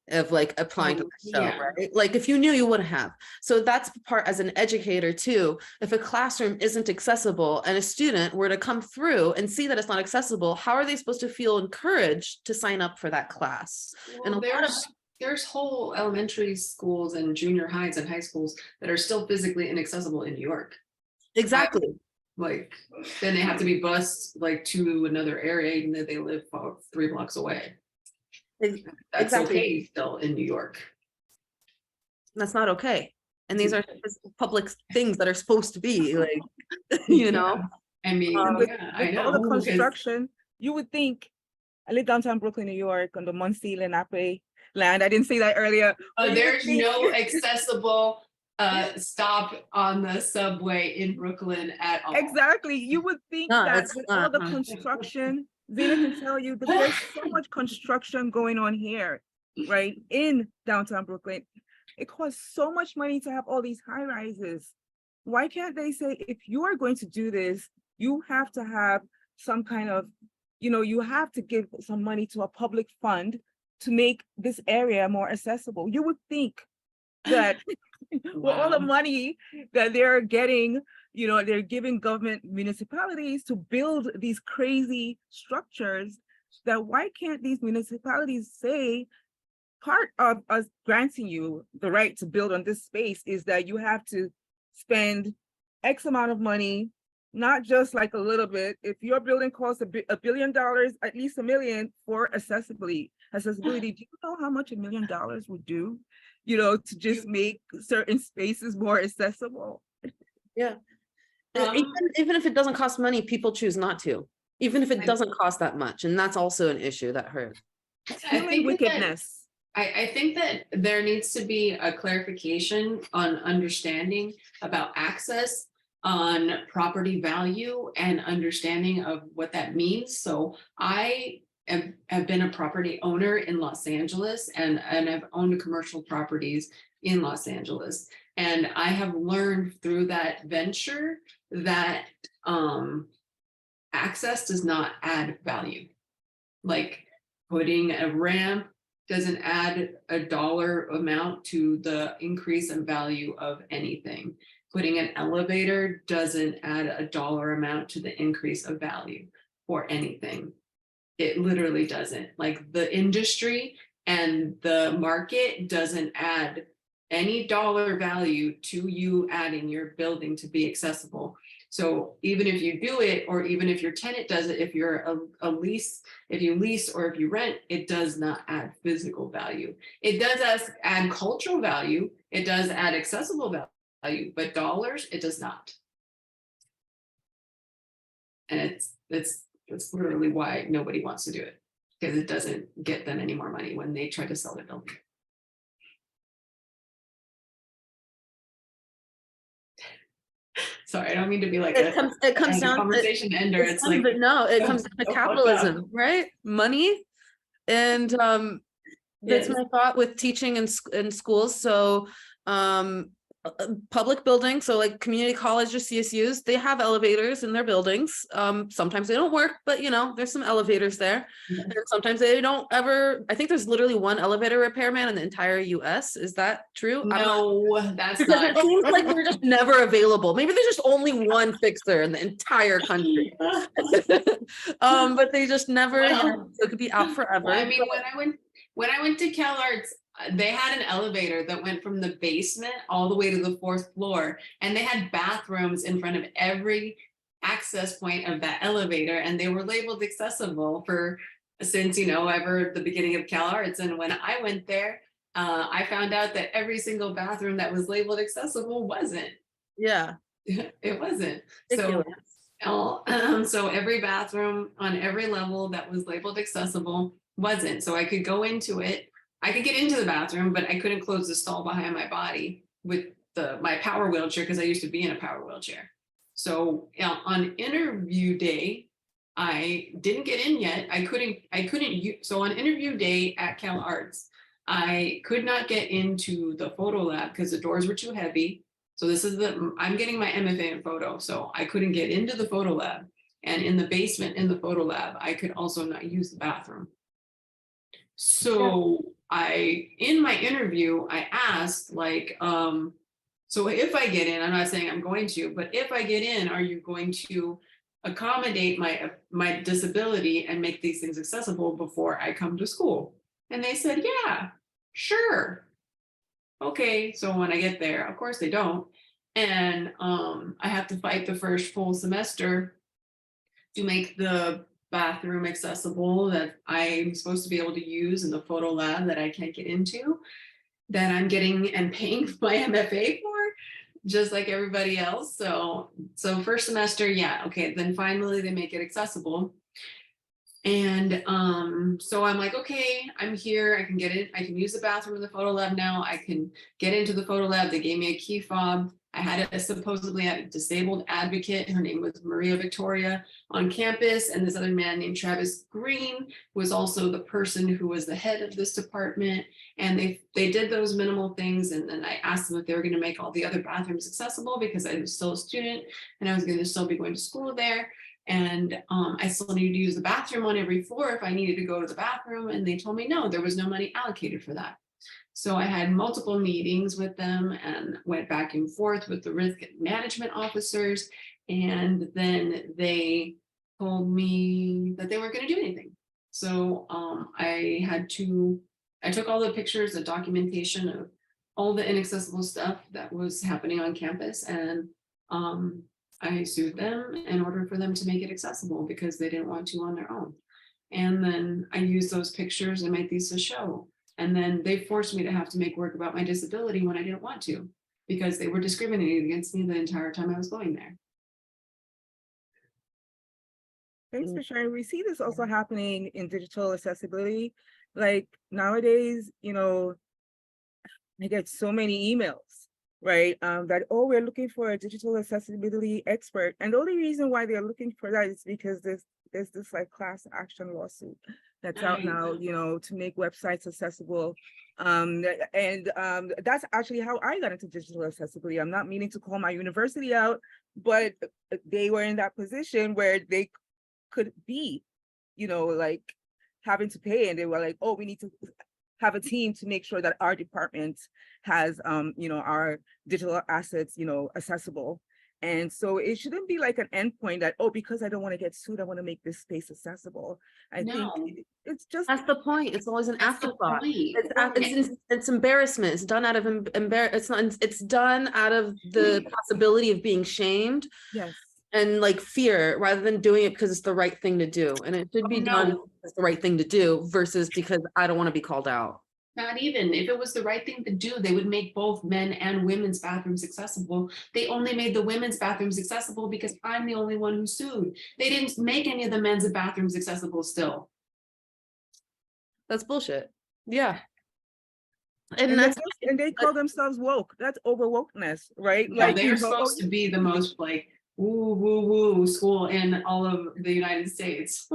of like applying to the show, yeah. right? Like if you knew, you would have. So that's part as an educator too. If a classroom isn't accessible and a student were to come through and see that it's not accessible, how are they supposed to feel encouraged to sign up for that class? Well, And a lot of there's whole elementary schools and junior highs and high schools that are still physically inaccessible in New York. exactly. Like, then they have to be bused like to another area, even though they live 3 blocks away. That's Exactly. okay still in New York. That's not okay. And these are public things that are supposed to be like, you know. I mean, With I know. all the 'cause- construction, you would think, I live downtown Brooklyn, New York, on the Muncie Lenape land. I didn't say that earlier. but you would There's think- no accessible stop on the subway in Brooklyn at all. Exactly. You would think No, that it's with all the not. construction, Zeina can tell you that there's so much construction going on here, right? In downtown Brooklyn. It costs so much money to have all these high rises. Why can't they say, if you are going to do this, you have to have some kind of, you know, you have to give some money to a public fund to make this area more accessible? You would think that with all the Wow. money that they're getting, they're giving government municipalities to build these crazy structures, that why can't these municipalities say, part of us granting you the right to build on this space is that you have to spend X amount of money, not just like a little bit. If your building costs $1 billion, at least $1 million for accessibility. Do you know how much $1 million would do, to just make certain spaces more accessible? Yeah. Um, Even if it doesn't cost money, people choose not to, even if it doesn't cost that much. And that's also an issue that hurts. I Human think wickedness. I think that there needs to be a clarification on understanding about access, on property value and understanding of what that means. So I have been a property owner in Los Angeles, and I've owned commercial properties in Los Angeles. And I have learned through that venture that access does not add value. Like putting a ramp doesn't add a dollar amount to the increase in value of anything. Putting an elevator doesn't add a dollar amount to the increase of value for anything. It literally doesn't. Like the industry and the market doesn't add any dollar value to you adding your building to be accessible. So even if you do it, or even if your tenant does it, if you're a lease, if you lease or if you rent, it does not add physical value. It does add cultural value. It does add accessible value, but dollars, it does not. And it's literally why nobody wants to do it, because it doesn't get them any more money when they try to sell their building. Sorry, I don't mean to be like It comes down conversation ender. It's like, no, it comes down to so capitalism, right? Money. And that's Yes. my thought with teaching in schools. So public buildings, so like community college or CSUs, they have elevators in their buildings. Sometimes they don't work, but there's some elevators there. Yeah. And sometimes they don't ever. I think there's literally one elevator repairman in the entire US. Is that true? No, that's Because not. it seems like they're just never available. Maybe there's just only one fixer in the entire country. But they just never, Well, so it could be out forever. Well, I mean, when I went to CalArts, they had an elevator that went from the basement all the way to the 4th floor, and they had bathrooms in front of every access point of that elevator, and they were labeled accessible since ever the beginning of CalArts. And when I went there, I found out that every single bathroom that was labeled accessible wasn't. Yeah. It wasn't. Ridiculous. So every bathroom on every level that was labeled accessible wasn't. So I could go into it. I could get into the bathroom, but I couldn't close the stall behind my body with my power wheelchair, because I used to be in a power wheelchair. So on interview day, I didn't get in yet. I couldn't. So on interview day at CalArts, I could not get into the photo lab because the doors were too heavy. So I'm getting my MFA in photo, so I couldn't get into the photo lab. And in the basement in the photo lab, I could also not use the bathroom. So in my interview, I asked so if I get in, I'm not saying I'm going to, but if I get in, are you going to accommodate my disability and make these things accessible before I come to school? And they said, yeah, sure. Okay, so when I get there, of course they don't. And I have to fight the first full semester to make the bathroom accessible that I'm supposed to be able to use in the photo lab that I can't get into, that I'm getting and paying my MFA for, just like everybody else. So first semester, yeah, okay, then finally they make it accessible. And so I'm like, okay, I'm here, I can get in, I can use the bathroom in the photo lab now, I can get into the photo lab. They gave me a key fob. I had supposedly a disabled advocate, her name was Maria Victoria, on campus, and this other man named Travis Green was also the person who was the head of this department. And they did those minimal things, and then I asked them if they were going to make all the other bathrooms accessible, because I was still a student and I was going to still be going to school there. And I still needed to use the bathroom on every floor if I needed to go to the bathroom. And they told me, no, there was no money allocated for that. So I had multiple meetings with them and went back and forth with the risk management officers. And then they told me that they weren't going to do anything. So I took all the pictures, the documentation of all the inaccessible stuff that was happening on campus, and I sued them in order for them to make it accessible because they didn't want to on their own. And then I used those pictures in my thesis show. And then they forced me to have to make work about my disability when I didn't want to, because they were discriminating against me the entire time I was going there. Thanks for sharing. We see this also happening in digital accessibility. Like nowadays, I get so many emails, right? That, oh, we're looking for a digital accessibility expert. And the only reason why they're looking for that is because there's this like class action lawsuit that's out now, to make websites accessible. That's actually how I got into digital accessibility. I'm not meaning to call my university out, but they were in that position where they could be, like having to pay, and they were like, oh, we need to have a team to make sure that our department has, our digital assets, accessible. And so it shouldn't be like an endpoint that, oh, because I don't want to get sued, I want to make this space accessible. I think it's just— That's the point. It's always an That's the afterthought. point. It's embarrassment. It's done out of it's not. It's done out of the possibility of being shamed. Yes. And like fear, rather than doing it because it's the right thing to do. And it should be done because it's the right thing to do versus because I don't want to be called out. Not even. If it was the right thing to do, they would make both men and women's bathrooms accessible. They only made the women's bathrooms accessible because I'm the only one who sued. They didn't make any of the men's bathrooms accessible still. That's bullshit. Yeah. And they call themselves woke. That's over wokeness, right? Yeah, like, they're supposed to be the most like woo woo woo school in all of the United States.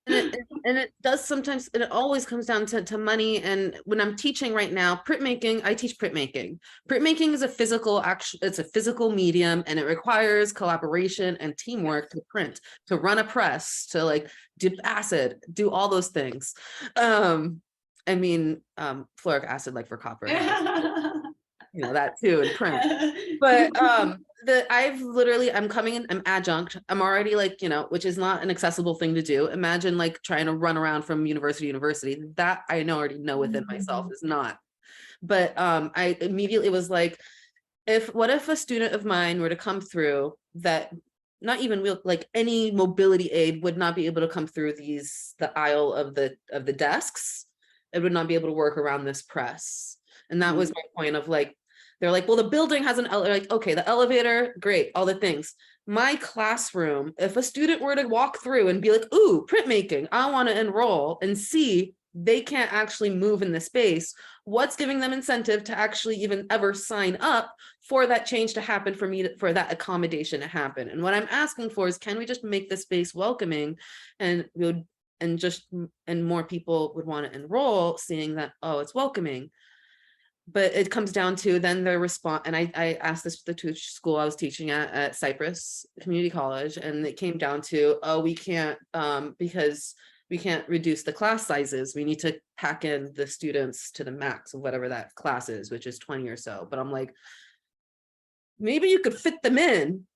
and it does sometimes, and it always comes down to money. And when I'm teaching right now, printmaking, I teach printmaking. Printmaking is a physical action, it's a physical medium, and it requires collaboration and teamwork to print, to run a press, to like dip acid, do all those things. I mean, fluoric acid, like for copper, that too, in print. But I'm coming in, I'm adjunct. I'm already like, which is not an accessible thing to do. Imagine like trying to run around from university to university. That I already know within myself is not. But I immediately was like, what if a student of mine were to come through that not even real, like any mobility aid would not be able to come through the aisle of the desks. It would not be able to work around this press. And that was my point of like, they're like, well, the building has an elevator. Like, okay, the elevator, great, all the things. My classroom, if a student were to walk through and be like, ooh, printmaking, I want to enroll, and see they can't actually move in the space, what's giving them incentive to actually even ever sign up for that change to happen, for that accommodation to happen? And what I'm asking for is, can we just make the space welcoming, and more people would want to enroll, seeing that, oh, it's welcoming. But it comes down to then the response. And I asked this with the school I was teaching at Cypress Community College, and it came down to, oh, we can't, because we can't reduce the class sizes. We need to pack in the students to the max of whatever that class is, which is 20 or so. But I'm like, maybe you could fit them in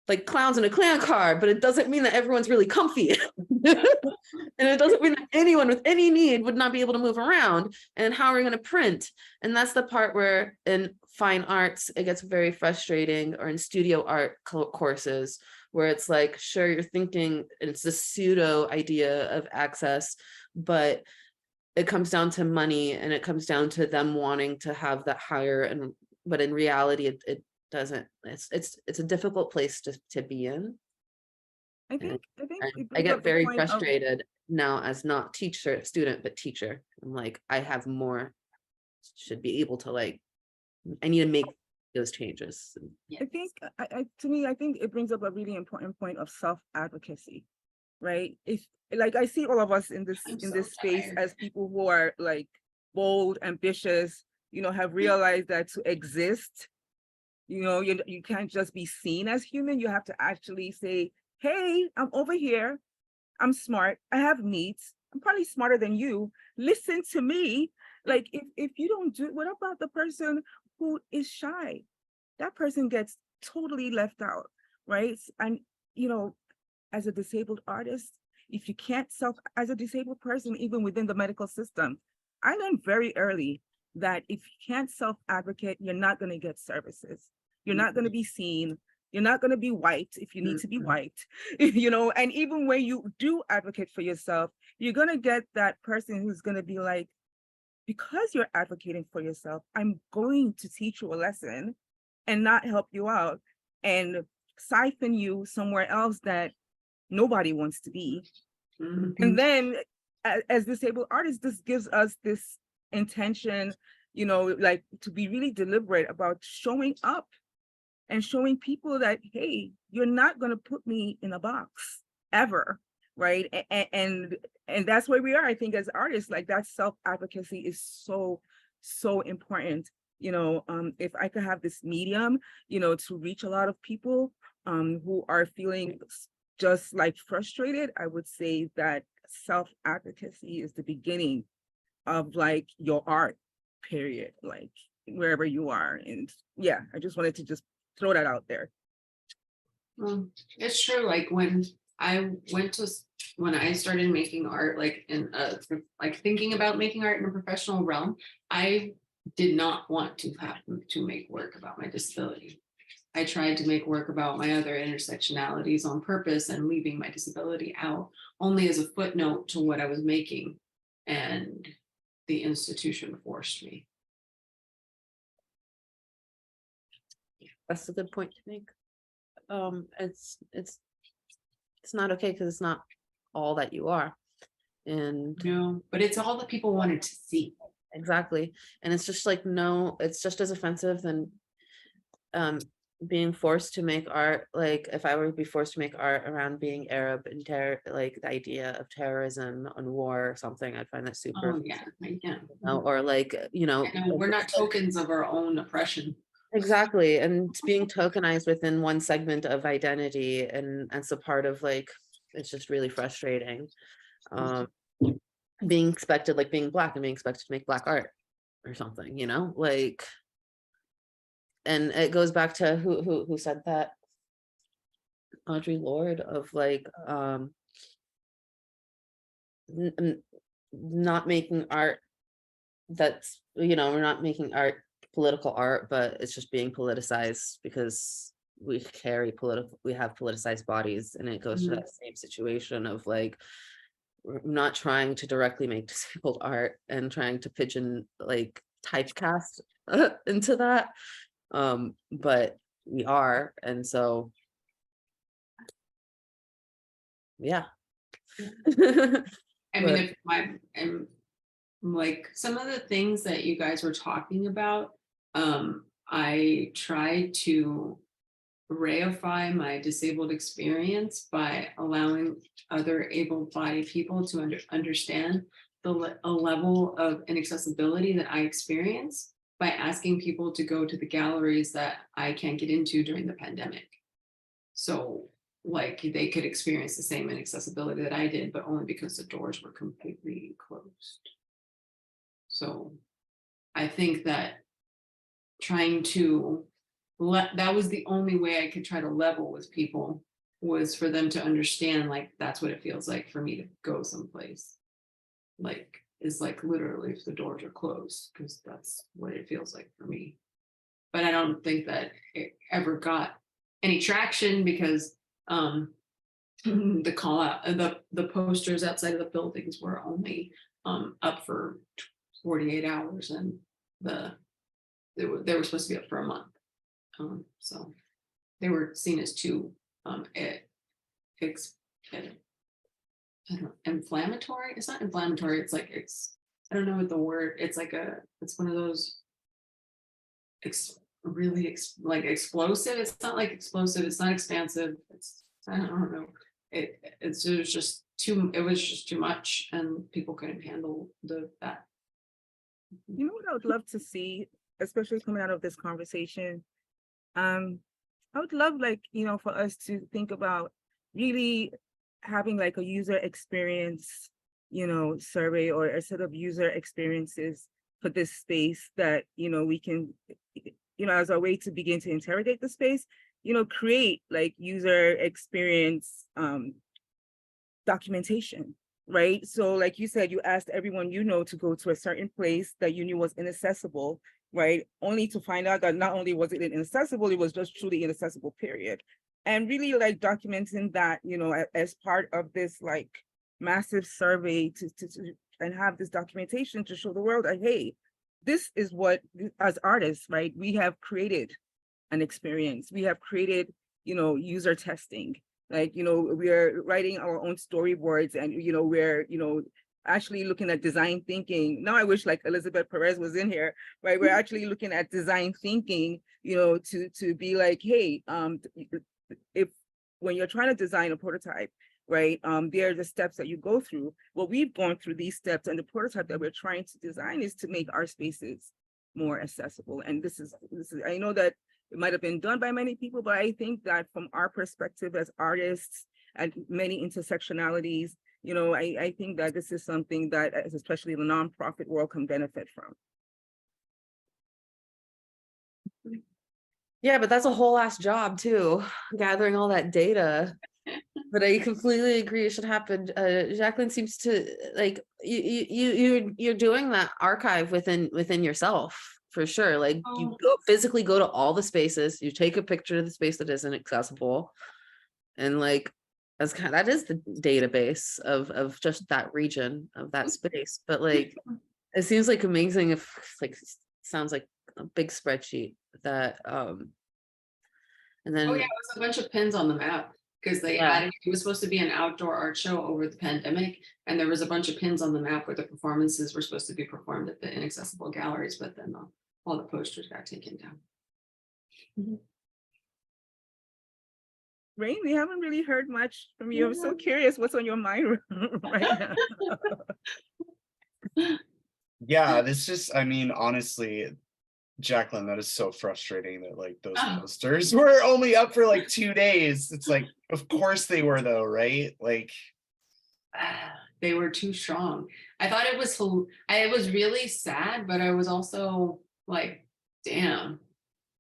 like clowns in a clown car, but it doesn't mean that everyone's really comfy. And it doesn't mean that anyone with any need would not be able to move around. And how are we going to print? And that's the part where in fine arts, it gets very frustrating, or in studio art courses, where it's like, sure, you're thinking it's a pseudo idea of access, but it comes down to money, and it comes down to them wanting to have that higher, but in reality, it doesn't. It's a difficult place to be in. I get very frustrated now as not student, but teacher. I'm like, I have more, should be able to I need to make those changes. I think, to me, I think it brings up a really important point of self-advocacy, right? If like, I see all of us in this space as people who are like bold, ambitious, have realized that to exist, you can't just be seen as human. You have to actually say, hey, I'm over here. I'm smart. I have needs. I'm probably smarter than you. Listen to me. Like if you don't do, what about the person who is shy? That person gets totally left out, right? And you know, as a disabled artist, if you can't as a disabled person, even within the medical system, I learned very early that if you can't self-advocate, you're not going to get services. You're not going to be seen. You're not going to be white if you need to be white, you know, and even when you do advocate for yourself, you're going to get that person who's going to be like, because you're advocating for yourself, I'm going to teach you a lesson and not help you out and siphon you somewhere else that nobody wants to be. And then as disabled artists, this gives us this intention, you know, like to be really deliberate about showing up and showing people that, hey, you're not going to put me in a box ever, right? And that's where we are, I think, as artists. Like that self-advocacy is so important. You know, if I could have this medium, you know, to reach a lot of people who are feeling just like frustrated, I would say that self-advocacy is the beginning of like your art, period, like wherever you are. And yeah, I just wanted to just throw that out there. It's true. Like when I started making art, like like thinking about making art in a professional realm, I did not want to have to make work about my disability. I tried to make work about my other intersectionalities on purpose and leaving my disability out only as a footnote to what I was making. And the institution forced me. That's a good point to make. It's not okay because it's not all that you are. And No, but it's all that people wanted to see. exactly. And it's just like, no, it's just as offensive than being forced to make art. Like if I were to be forced to make art around being Arab and like the idea of terrorism and war or something, I'd find that super. Oh yeah, yeah. Or like, you know, We're not tokens of our own oppression. exactly. And being tokenized within one segment of identity, and as a part of like, it's just really frustrating. Being expected, like being Black and being expected to make Black art or something, you know, like. And it goes back to who said that? Audre Lorde, of like not making art that's, you know, we're not making art political art, but it's just being politicized because we have politicized bodies. And it goes to that same situation of like, we're not trying to directly make disabled art and trying to pigeon like typecast into that. But we are, and so yeah. I mean, if like some of the things that you guys were talking about, I tried to reify my disabled experience by allowing other able-bodied people to understand a level of inaccessibility that I experience by asking people to go to the galleries that I can't get into during the pandemic. So like they could experience the same inaccessibility that I did, but only because the doors were completely closed. So I think that trying to that was the only way I could try to level with people, was for them to understand like that's what it feels like for me to go someplace. Like is like literally if the doors are closed, because that's what it feels like for me. But I don't think that it ever got any traction because the call out, the posters outside of the buildings were only up for 48 hours, and they were supposed to be up for a month. So they were seen as too inflammatory. It's not inflammatory. It's like I don't know what the word. It's like it's one of those really like explosive. It's not like explosive. It's not expansive. I don't know. It was just too much, and people couldn't handle that. You know what I would love to see, especially coming out of this conversation? I would love, like, you know, for us to think about really having like a user experience, you know, survey or a set of user experiences for this space that, we can, as a way to begin to interrogate the space, create like user experience documentation, right? So like you said, you asked everyone to go to a certain place that you knew was inaccessible, right? Only to find out that not only was it inaccessible, it was just truly inaccessible, period. And really like documenting that, as part of this like massive survey to and have this documentation to show the world that, hey, this is what, as artists, right, we have created an experience. We have created, user testing. Like, we are writing our own storyboards, and, we're, actually looking at design thinking. Now I wish like Elizabeth Perez was in here, right? We're actually looking at design thinking, to be like, hey, if when you're trying to design a prototype, right, there are the steps that you go through. Well, we've gone through these steps, and the prototype that we're trying to design is to make our spaces more accessible. And this is, I know that it might have been done by many people, but I think that from our perspective as artists and many intersectionalities, I think that this is something that especially the nonprofit world can benefit from. Yeah, but that's a whole ass job too, gathering all that data. But I completely agree it should happen. Jaklin seems to like you're doing that archive within yourself for sure. Like you physically go to all the spaces, you take a picture of the space that isn't accessible, and like that is the database of just that region of that space. But like it seems like amazing if like sounds like a big spreadsheet that and then Oh yeah, it was a bunch of pins on the map because they added, it was supposed to be an outdoor art show over the pandemic, and there was a bunch of pins on the map where the performances were supposed to be performed at the inaccessible galleries, but then all the posters got taken down. Rain, we haven't really heard much from you. I'm so curious what's on your mind right now. Yeah, this just, I mean, honestly, Jaklin, that is so frustrating that like those posters were only up for like 2 days. It's like, of course they were though, right? Like they were too strong. I thought it was really sad, but I was also like, damn,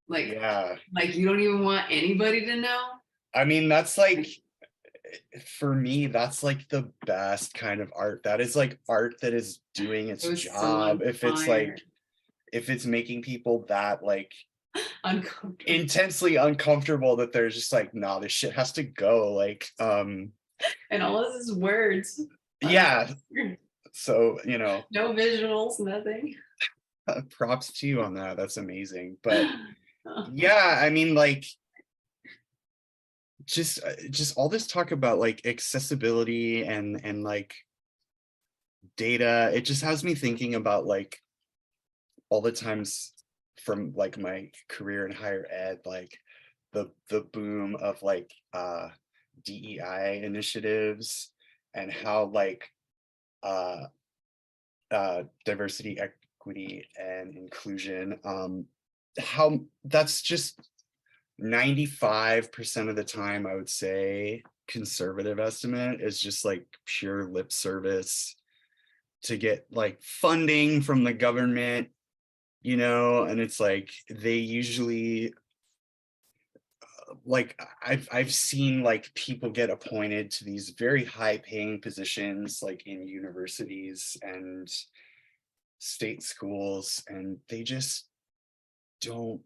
like, yeah, like you don't even want anybody to know. I mean, that's like, for me, that's like the best kind of art. That is like art that is doing its job. So If it's like, if it's making people that like intensely uncomfortable that they're just like, nah, this shit has to go. Like, and all of these words. Yeah. So, no visuals, nothing. Props to you on that. That's amazing. But yeah, I mean, like, just all this talk about like accessibility and like data, it just has me thinking about like all the times from like my career in higher ed, like the boom of like DEI initiatives and how like diversity, equity, and inclusion, how that's just 95% of the time, I would say, conservative estimate is just like pure lip service to get like funding from the government, and it's like they usually like I've seen like people get appointed to these very high paying positions like in universities and state schools, and they just don't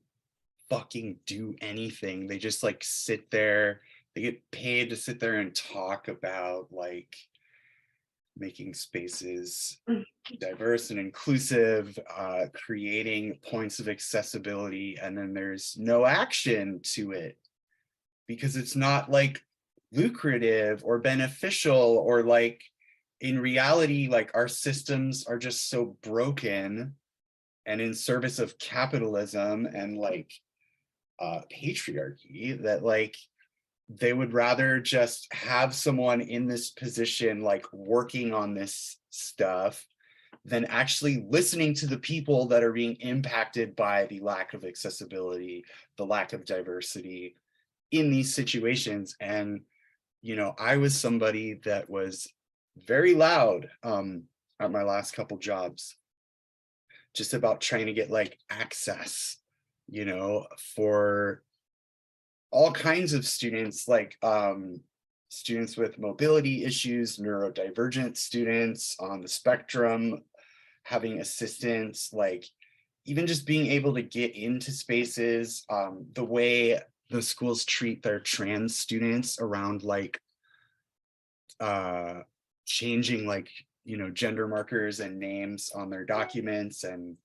fucking do anything. They just like sit there, they get paid to sit there and talk about like making spaces diverse and inclusive, creating points of accessibility, and then there's no action to it because it's not like lucrative or beneficial, or like in reality, like our systems are just so broken and in service of capitalism and like patriarchy that like they would rather just have someone in this position like working on this stuff than actually listening to the people that are being impacted by the lack of accessibility, the lack of diversity in these situations. And I was somebody that was very loud at my last couple jobs, just about trying to get like access, you know, for all kinds of students, like students with mobility issues, neurodivergent students on the spectrum, having assistance, like even just being able to get into spaces, the way the schools treat their trans students around like changing like, you know, gender markers and names on their documents, and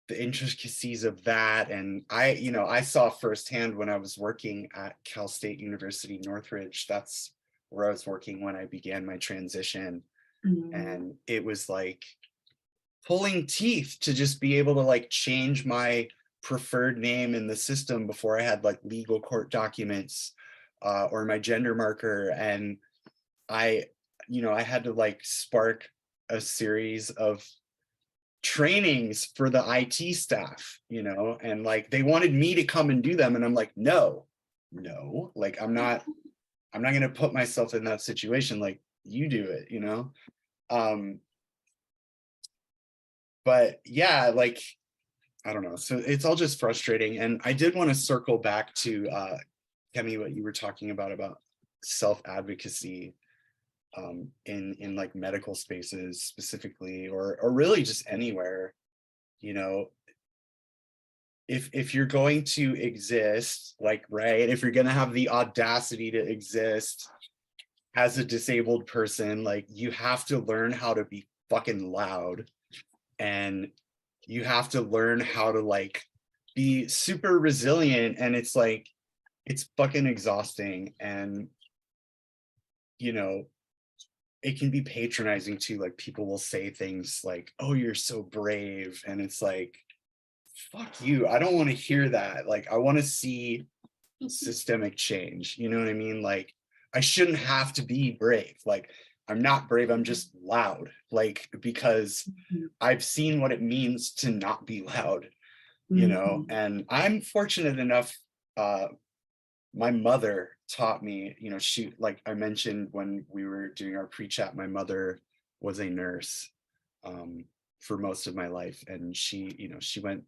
the intricacies of that. And I, you know, I saw firsthand when I was working at Cal State University Northridge. That's where I was working when I began my transition. And it was like pulling teeth to just be able to like change my preferred name in the system before I had like legal court documents, or my gender marker. And I, you know, I had to like spark a series of trainings for the IT staff, you know, and like they wanted me to come and do them. And I'm like, no, like I'm not gonna put myself in that situation. Like you do it, you know? But yeah, like, I don't know. So it's all just frustrating. And I did want to circle back to Kemi, what you were talking about self-advocacy in like medical spaces specifically, or really just anywhere, you know. If you're going to exist, like, right, if you're going to have the audacity to exist as a disabled person, like you have to learn how to be fucking loud, and you have to learn how to like be super resilient. And it's like, it's fucking exhausting. And you know, it can be patronizing too. Like people will say things like, oh, you're so brave, and it's like, fuck you, I don't want to hear that. Like I want to see systemic change, you know what I mean? Like I shouldn't have to be brave. Like I'm not brave, I'm just loud, like because I've seen what it means to not be loud, you know. And I'm fortunate enough, my mother taught me, you know, she, like I mentioned when we were doing our pre-chat, my mother was a nurse for most of my life. And she, you know, she went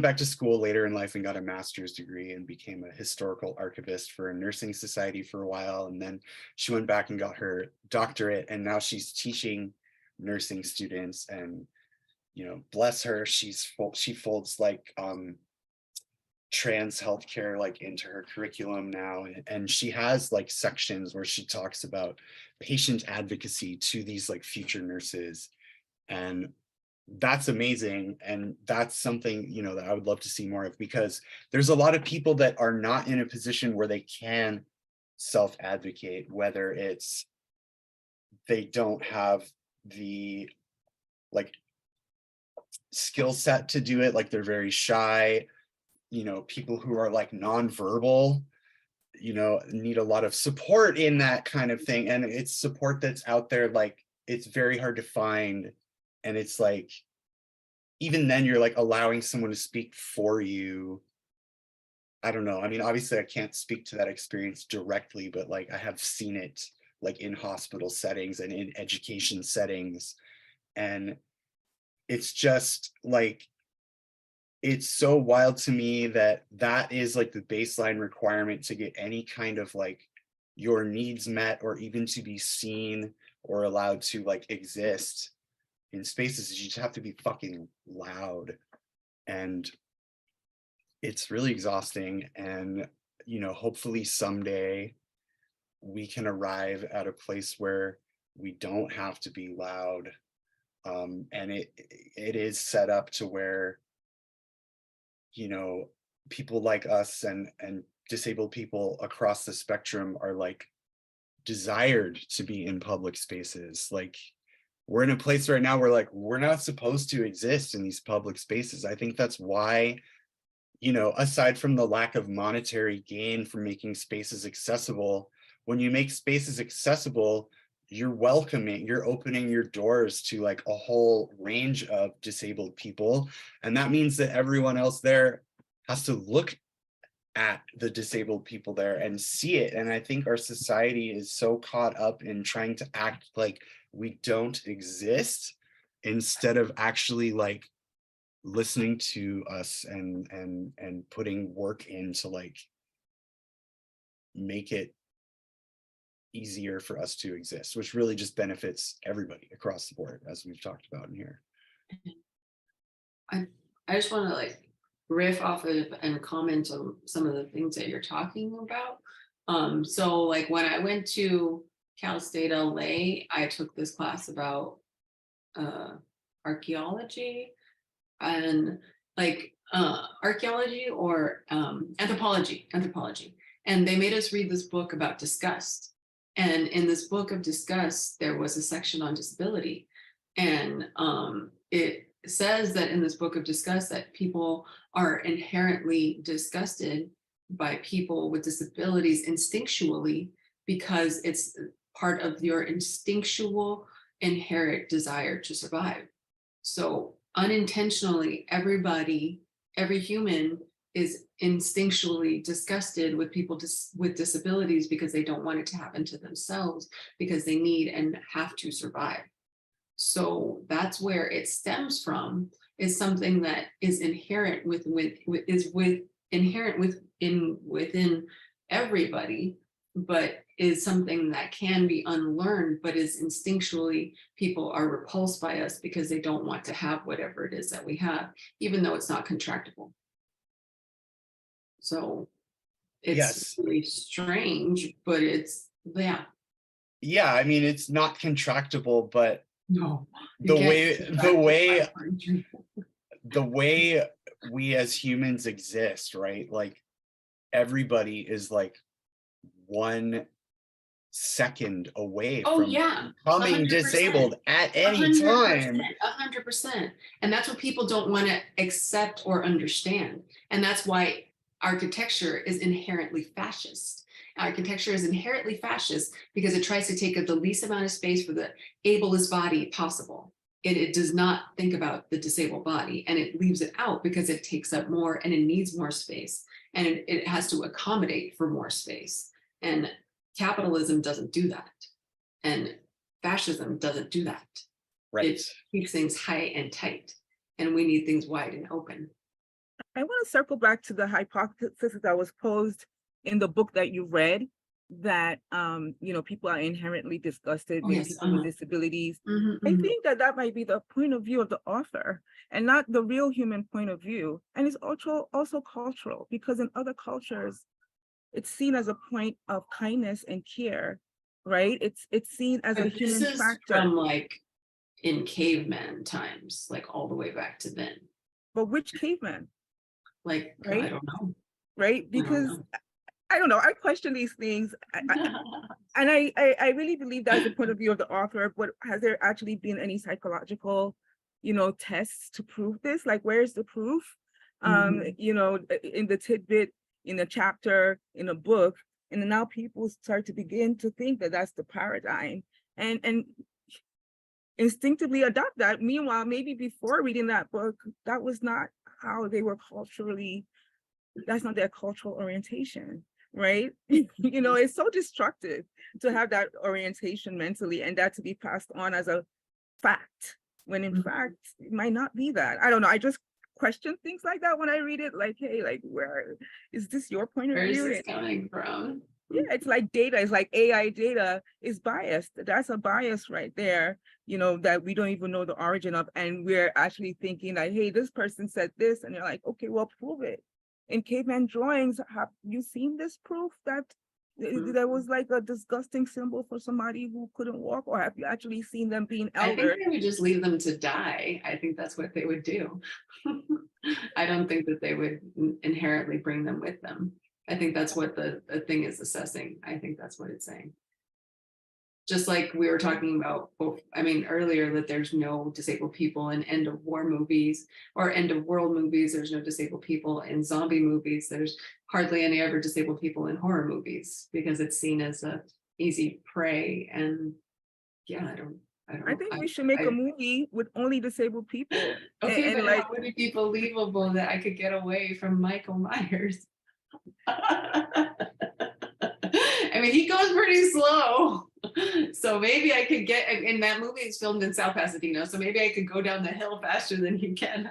back to school later in life and got a master's degree and became a historical archivist for a nursing society for a while. And then she went back and got her doctorate, and now she's teaching nursing students. And, you know, bless her, she folds like trans healthcare like into her curriculum now. And she has like sections where she talks about patient advocacy to these like future nurses. And that's amazing. And that's something, you know, that I would love to see more of, because there's a lot of people that are not in a position where they can self-advocate, whether it's they don't have the like skill set to do it, like they're very shy, you know, people who are like nonverbal, you know, need a lot of support in that kind of thing. And it's support that's out there, like it's very hard to find. And it's like, even then you're like allowing someone to speak for you. I don't know. I mean, obviously I can't speak to that experience directly, but like I have seen it like in hospital settings and in education settings. And it's just like, it's so wild to me that that is like the baseline requirement to get any kind of like your needs met, or even to be seen or allowed to like exist in spaces. You just have to be fucking loud. And it's really exhausting. And, you know, hopefully someday we can arrive at a place where we don't have to be loud. And it is set up to where, you know, people like us and disabled people across the spectrum are like desired to be in public spaces. Like we're in a place right now where like we're not supposed to exist in these public spaces. I think that's why, you know, aside from the lack of monetary gain from making spaces accessible, when you make spaces accessible, you're welcoming, you're opening your doors to like a whole range of disabled people. And that means that everyone else there has to look at the disabled people there and see it. And I think our society is so caught up in trying to act like we don't exist instead of actually like listening to us and putting work in to like make it easier for us to exist, which really just benefits everybody across the board, as we've talked about in here. I just want to like riff off of and comment on some of the things that you're talking about. So like when I went to Cal State LA, I took this class about archaeology and like archaeology or anthropology. And they made us read this book about disgust. And in this book of disgust, there was a section on disability. And it says that in this book of disgust that people are inherently disgusted by people with disabilities instinctually, because it's part of your instinctual inherent desire to survive. So unintentionally, every human is instinctually disgusted with people with disabilities because they don't want it to happen to themselves, because they need and have to survive. So that's where it stems from, is something that is inherent within everybody, but is something that can be unlearned, but is instinctually, people are repulsed by us because they don't want to have whatever it is that we have, even though it's not contractable. So it's Yes. really strange, but it's, yeah. Yeah, I mean, it's not contractable, but No. the way we as humans exist, right? Like everybody is like 1 second away from becoming 100%. disabled at any time. 100%. And that's what people don't want to accept or understand. And that's why architecture is inherently fascist. Architecture is inherently fascist because it tries to take up the least amount of space for the ablest body possible. It does not think about the disabled body, and it leaves it out because it takes up more and it needs more space, and it has to accommodate for more space. And capitalism doesn't do that. And fascism doesn't do that. Right. It keeps things high and tight, and we need things wide and open. I want to circle back to the hypothesis that was posed in the book that you read, that people are inherently disgusted with people with disabilities. I think that might be the point of view of the author and not the real human point of view. And it's also cultural, because in other cultures, it's seen as a point of kindness and care, right? It's seen as a human factor. From like in caveman times, like all the way back to then. But which caveman? Like, right? I don't know. Right? Because I don't know. I question these things. And I really believe that's the point of view of the author, but has there actually been any psychological, tests to prove this? Like, where's the proof? In the tidbit, in a chapter, in a book, and then now people start to begin to think that that's the paradigm and instinctively adopt that. Meanwhile, maybe before reading that book, that was not how they were culturally, that's not their cultural orientation, right? It's so destructive to have that orientation mentally and that to be passed on as a fact, when in fact, it might not be that. I don't know. I just question things like that when I read it, like, hey, like, where is this your point of view? Where is this coming from? Yeah, it's like data, it's like AI data is biased. That's a bias right there, that we don't even know the origin of. And we're actually thinking like, hey, this person said this. And you're like, okay, well, prove it. In caveman drawings, have you seen this proof that there was like a disgusting symbol for somebody who couldn't walk? Or have you actually seen them being elder? I think they would just leave them to die. I think that's what they would do. I don't think that they would inherently bring them with them. I think that's what the thing is assessing. I think that's what it's saying. Just like we were talking about, earlier, that there's no disabled people in end of war movies or end of world movies. There's no disabled people in zombie movies. There's hardly any ever disabled people in horror movies because it's seen as a easy prey. And yeah, I don't know. I think we should make a movie with only disabled people. Okay, and but like, how would it be believable that I could get away from Michael Myers? I mean, he goes pretty slow. So maybe I could get, and that movie is filmed in South Pasadena, so maybe I could go down the hill faster than you can.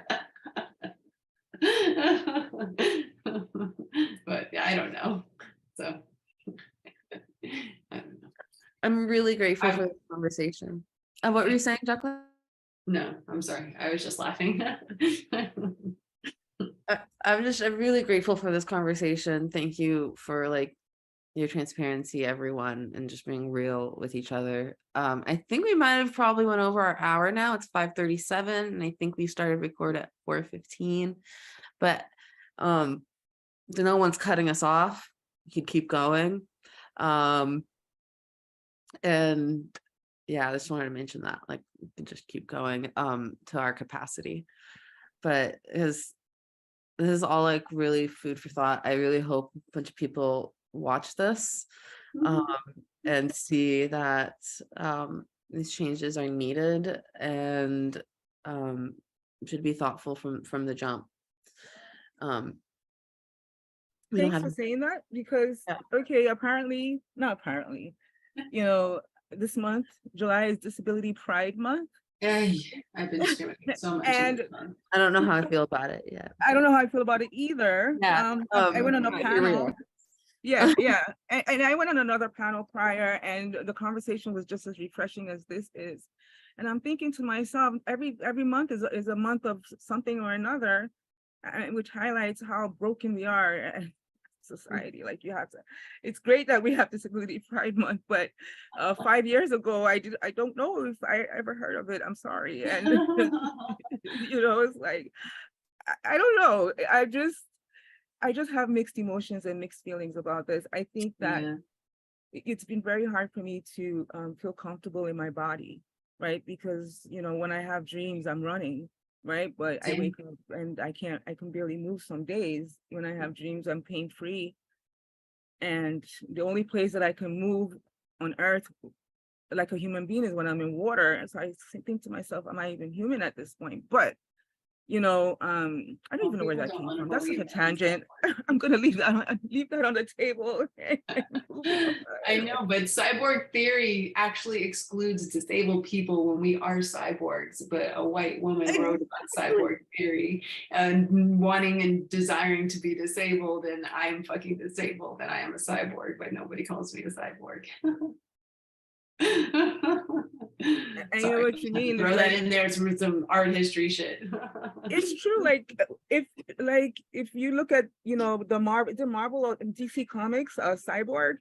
But yeah, I don't know. So I don't know. I'm really grateful for this conversation. And what were you saying, Jacqueline? No, I'm sorry. I was just laughing. I'm really grateful for this conversation. Thank you for like your transparency, everyone, and just being real with each other. I think we might have probably went over our hour now. It's 5:37, and I think we started record at 4:15. But no one's cutting us off. You could keep going. And yeah, I just wanted to mention that, like, we can just keep going to our capacity. But this is all like really food for thought. I really hope a bunch of people watch this and see that these changes are needed and should be thoughtful from the jump. We don't Thanks for have saying that, because, Yeah. okay, not apparently, you know, this month, July is Disability Pride Month. I've been screaming so much. And I don't know how I feel about it yet. I don't know how I feel about it either. Yeah, I went on a here we panel. are. Yeah, yeah. And I went on another panel prior, and the conversation was just as refreshing as this is. And I'm thinking to myself, every month is a month of something or another, which highlights how broken we are as a society. Like, it's great that we have Disability Pride Month, but 5 years ago, I don't know if I ever heard of it. I'm sorry. And you know, it's like, I don't know. I just have mixed emotions and mixed feelings about this. I think that it's been very hard for me to feel comfortable in my body, right? Because, you know, when I have dreams, I'm running, right? But I wake up and I can barely move some days. When I have dreams, I'm pain-free. And the only place that I can move on earth like a human being is when I'm in water. And so I think to myself, am I even human at this point? But you know, I don't even know where that came from. That's such a tangent. I'm gonna leave that on the table. I know, but cyborg theory actually excludes disabled people when we are cyborgs. But a white woman wrote about cyborg theory and wanting and desiring to be disabled, and I'm fucking disabled, and I am a cyborg, but nobody calls me a cyborg. I know what you mean. Throw that in there for some art history shit. It's true. Like if you look at, you know, the Marvel or DC Comics, Cyborg,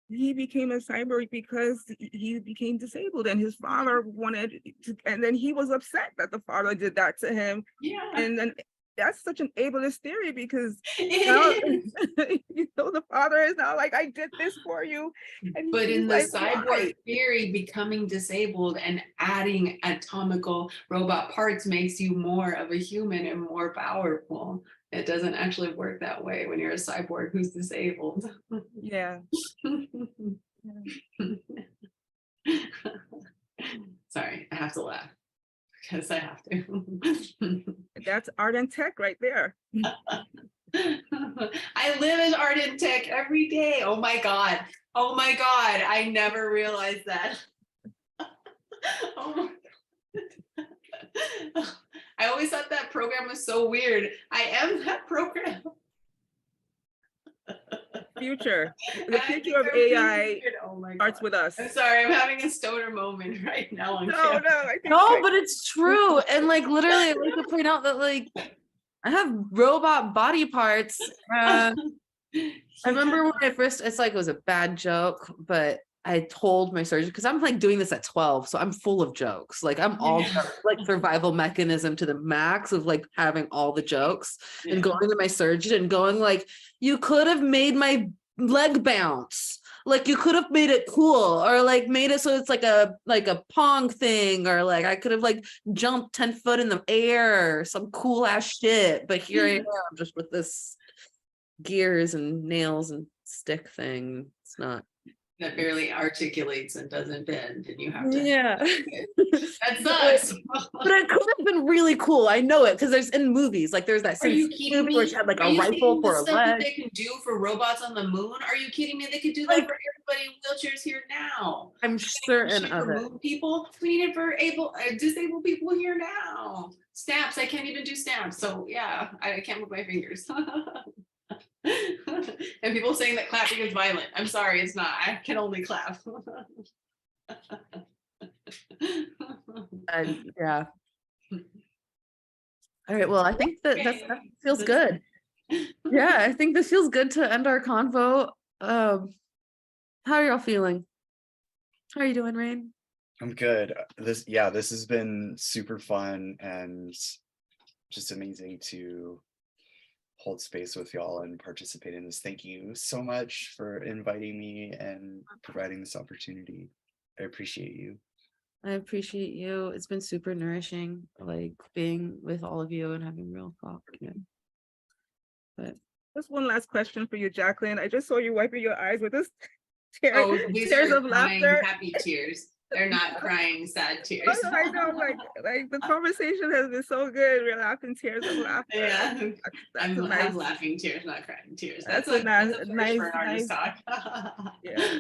he became a cyborg because he became disabled, and his father wanted to, and then he was upset that the father did that to him. Yeah. And then that's such an ableist theory, because now, you know, the father is now like, I did this for you. And but in the like, cyborg why? theory, becoming disabled and adding anatomical robot parts makes you more of a human and more powerful. It doesn't actually work that way when you're a cyborg who's disabled. Yeah. Sorry, I have to laugh because I have to. That's art and tech right there. I live in art and tech every day. Oh my God. Oh my God. I never realized that. Oh my God. I always thought that program was so weird. I am that program. Future. The future of AI starts with us. I'm sorry, I'm having a stoner moment right now. No, I think but it's true. And like literally, I like to point out that like I have robot body parts. I remember when it's like it was a bad joke, but I told my surgeon, because I'm like doing this at 12, so I'm full of jokes. Like I'm all like survival mechanism to the max of like having all the jokes and going to my surgeon and going like, you could have made my leg bounce. Like you could have made it cool, or like made it so it's like a pong thing, or like I could have like jumped 10 foot in the air or some cool ass shit. But here I am just with this gears and nails and stick thing. It's not. That barely articulates and doesn't bend, and you have to. Yeah. That sucks. But it could have been really cool. I know it, because there's in movies, like there's that Are you scene kidding me? where she had like Are a you rifle seeing for the a stuff that leg. they can do for robots on the moon? Are you kidding me? They could do that Like, for everybody everybody in wheelchairs here now. I'm certain of it. Remove people. We need it for disabled people here now. Stamps. I can't even do stamps. So yeah, I can't move my fingers. And people saying that clapping is violent. I'm sorry, it's not. I can only clap. And yeah. All right. Well, I think that feels good. Yeah, I think this feels good to end our convo. How are y'all feeling? How are you doing, Rain? I'm good. This has been super fun and just amazing to hold space with y'all and participate in this. Thank you so much for inviting me and providing this opportunity. I appreciate you. I appreciate you. It's been super nourishing, like being with all of you and having real talk. Yeah. But Just one last question for you, Jaklin. I just saw you wiping your eyes with this Oh, these tears are of crying, laughter. happy tears. They're not crying, sad tears. I know, like the conversation has been so good. We're laughing tears of laughter. Yeah, That's I'm a nice, laughing tears, not crying tears. that's That's a that's a first nice, for an artist nice. talk. Yeah.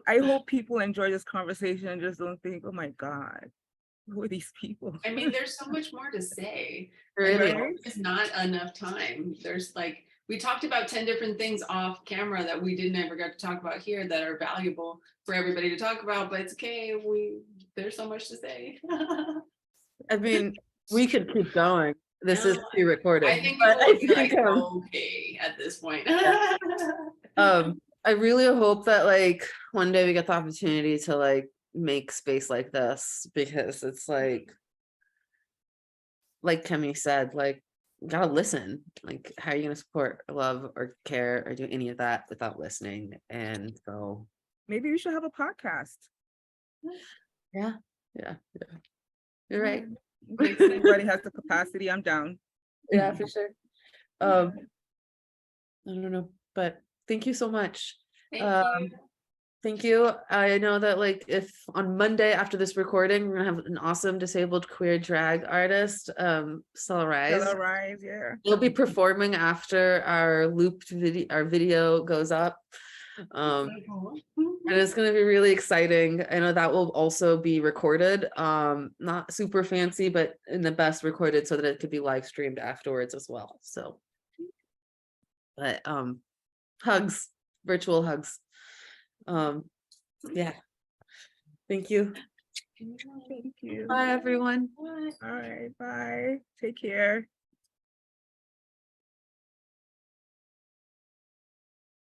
I hope people enjoy this conversation and just don't think, oh my God, who are these people? I mean, there's so much more to say. really, Right? There's not enough time. There's like, we talked about 10 different things off camera that we didn't ever get to talk about here that are valuable for everybody to talk about, but it's okay. There's so much to say. I mean, we could keep going. This is No, pre-recorded. I think but people will be I think, like, okay at this point. I really hope that like one day we get the opportunity to like make space like this, because it's like Kemi said, like, you gotta listen. Like, how are you gonna support, love, or care, or do any of that without listening? And so, Maybe we should have a podcast. yeah, you're right. If anybody has the capacity, I'm down. Yeah, for sure. I don't know, but thank you so much. Thank you. Thank you. I know that like if on Monday after this recording, we're gonna have an awesome disabled queer drag artist, Stella Rise. Stella Rise, yeah. He'll be performing after our video goes up. And it's going to be really exciting. I know that will also be recorded, not super fancy, but in the best recorded so that it could be live streamed afterwards as well. So, but hugs, virtual hugs. Yeah. Thank you. Thank you. Bye, everyone. All right, bye. Take care.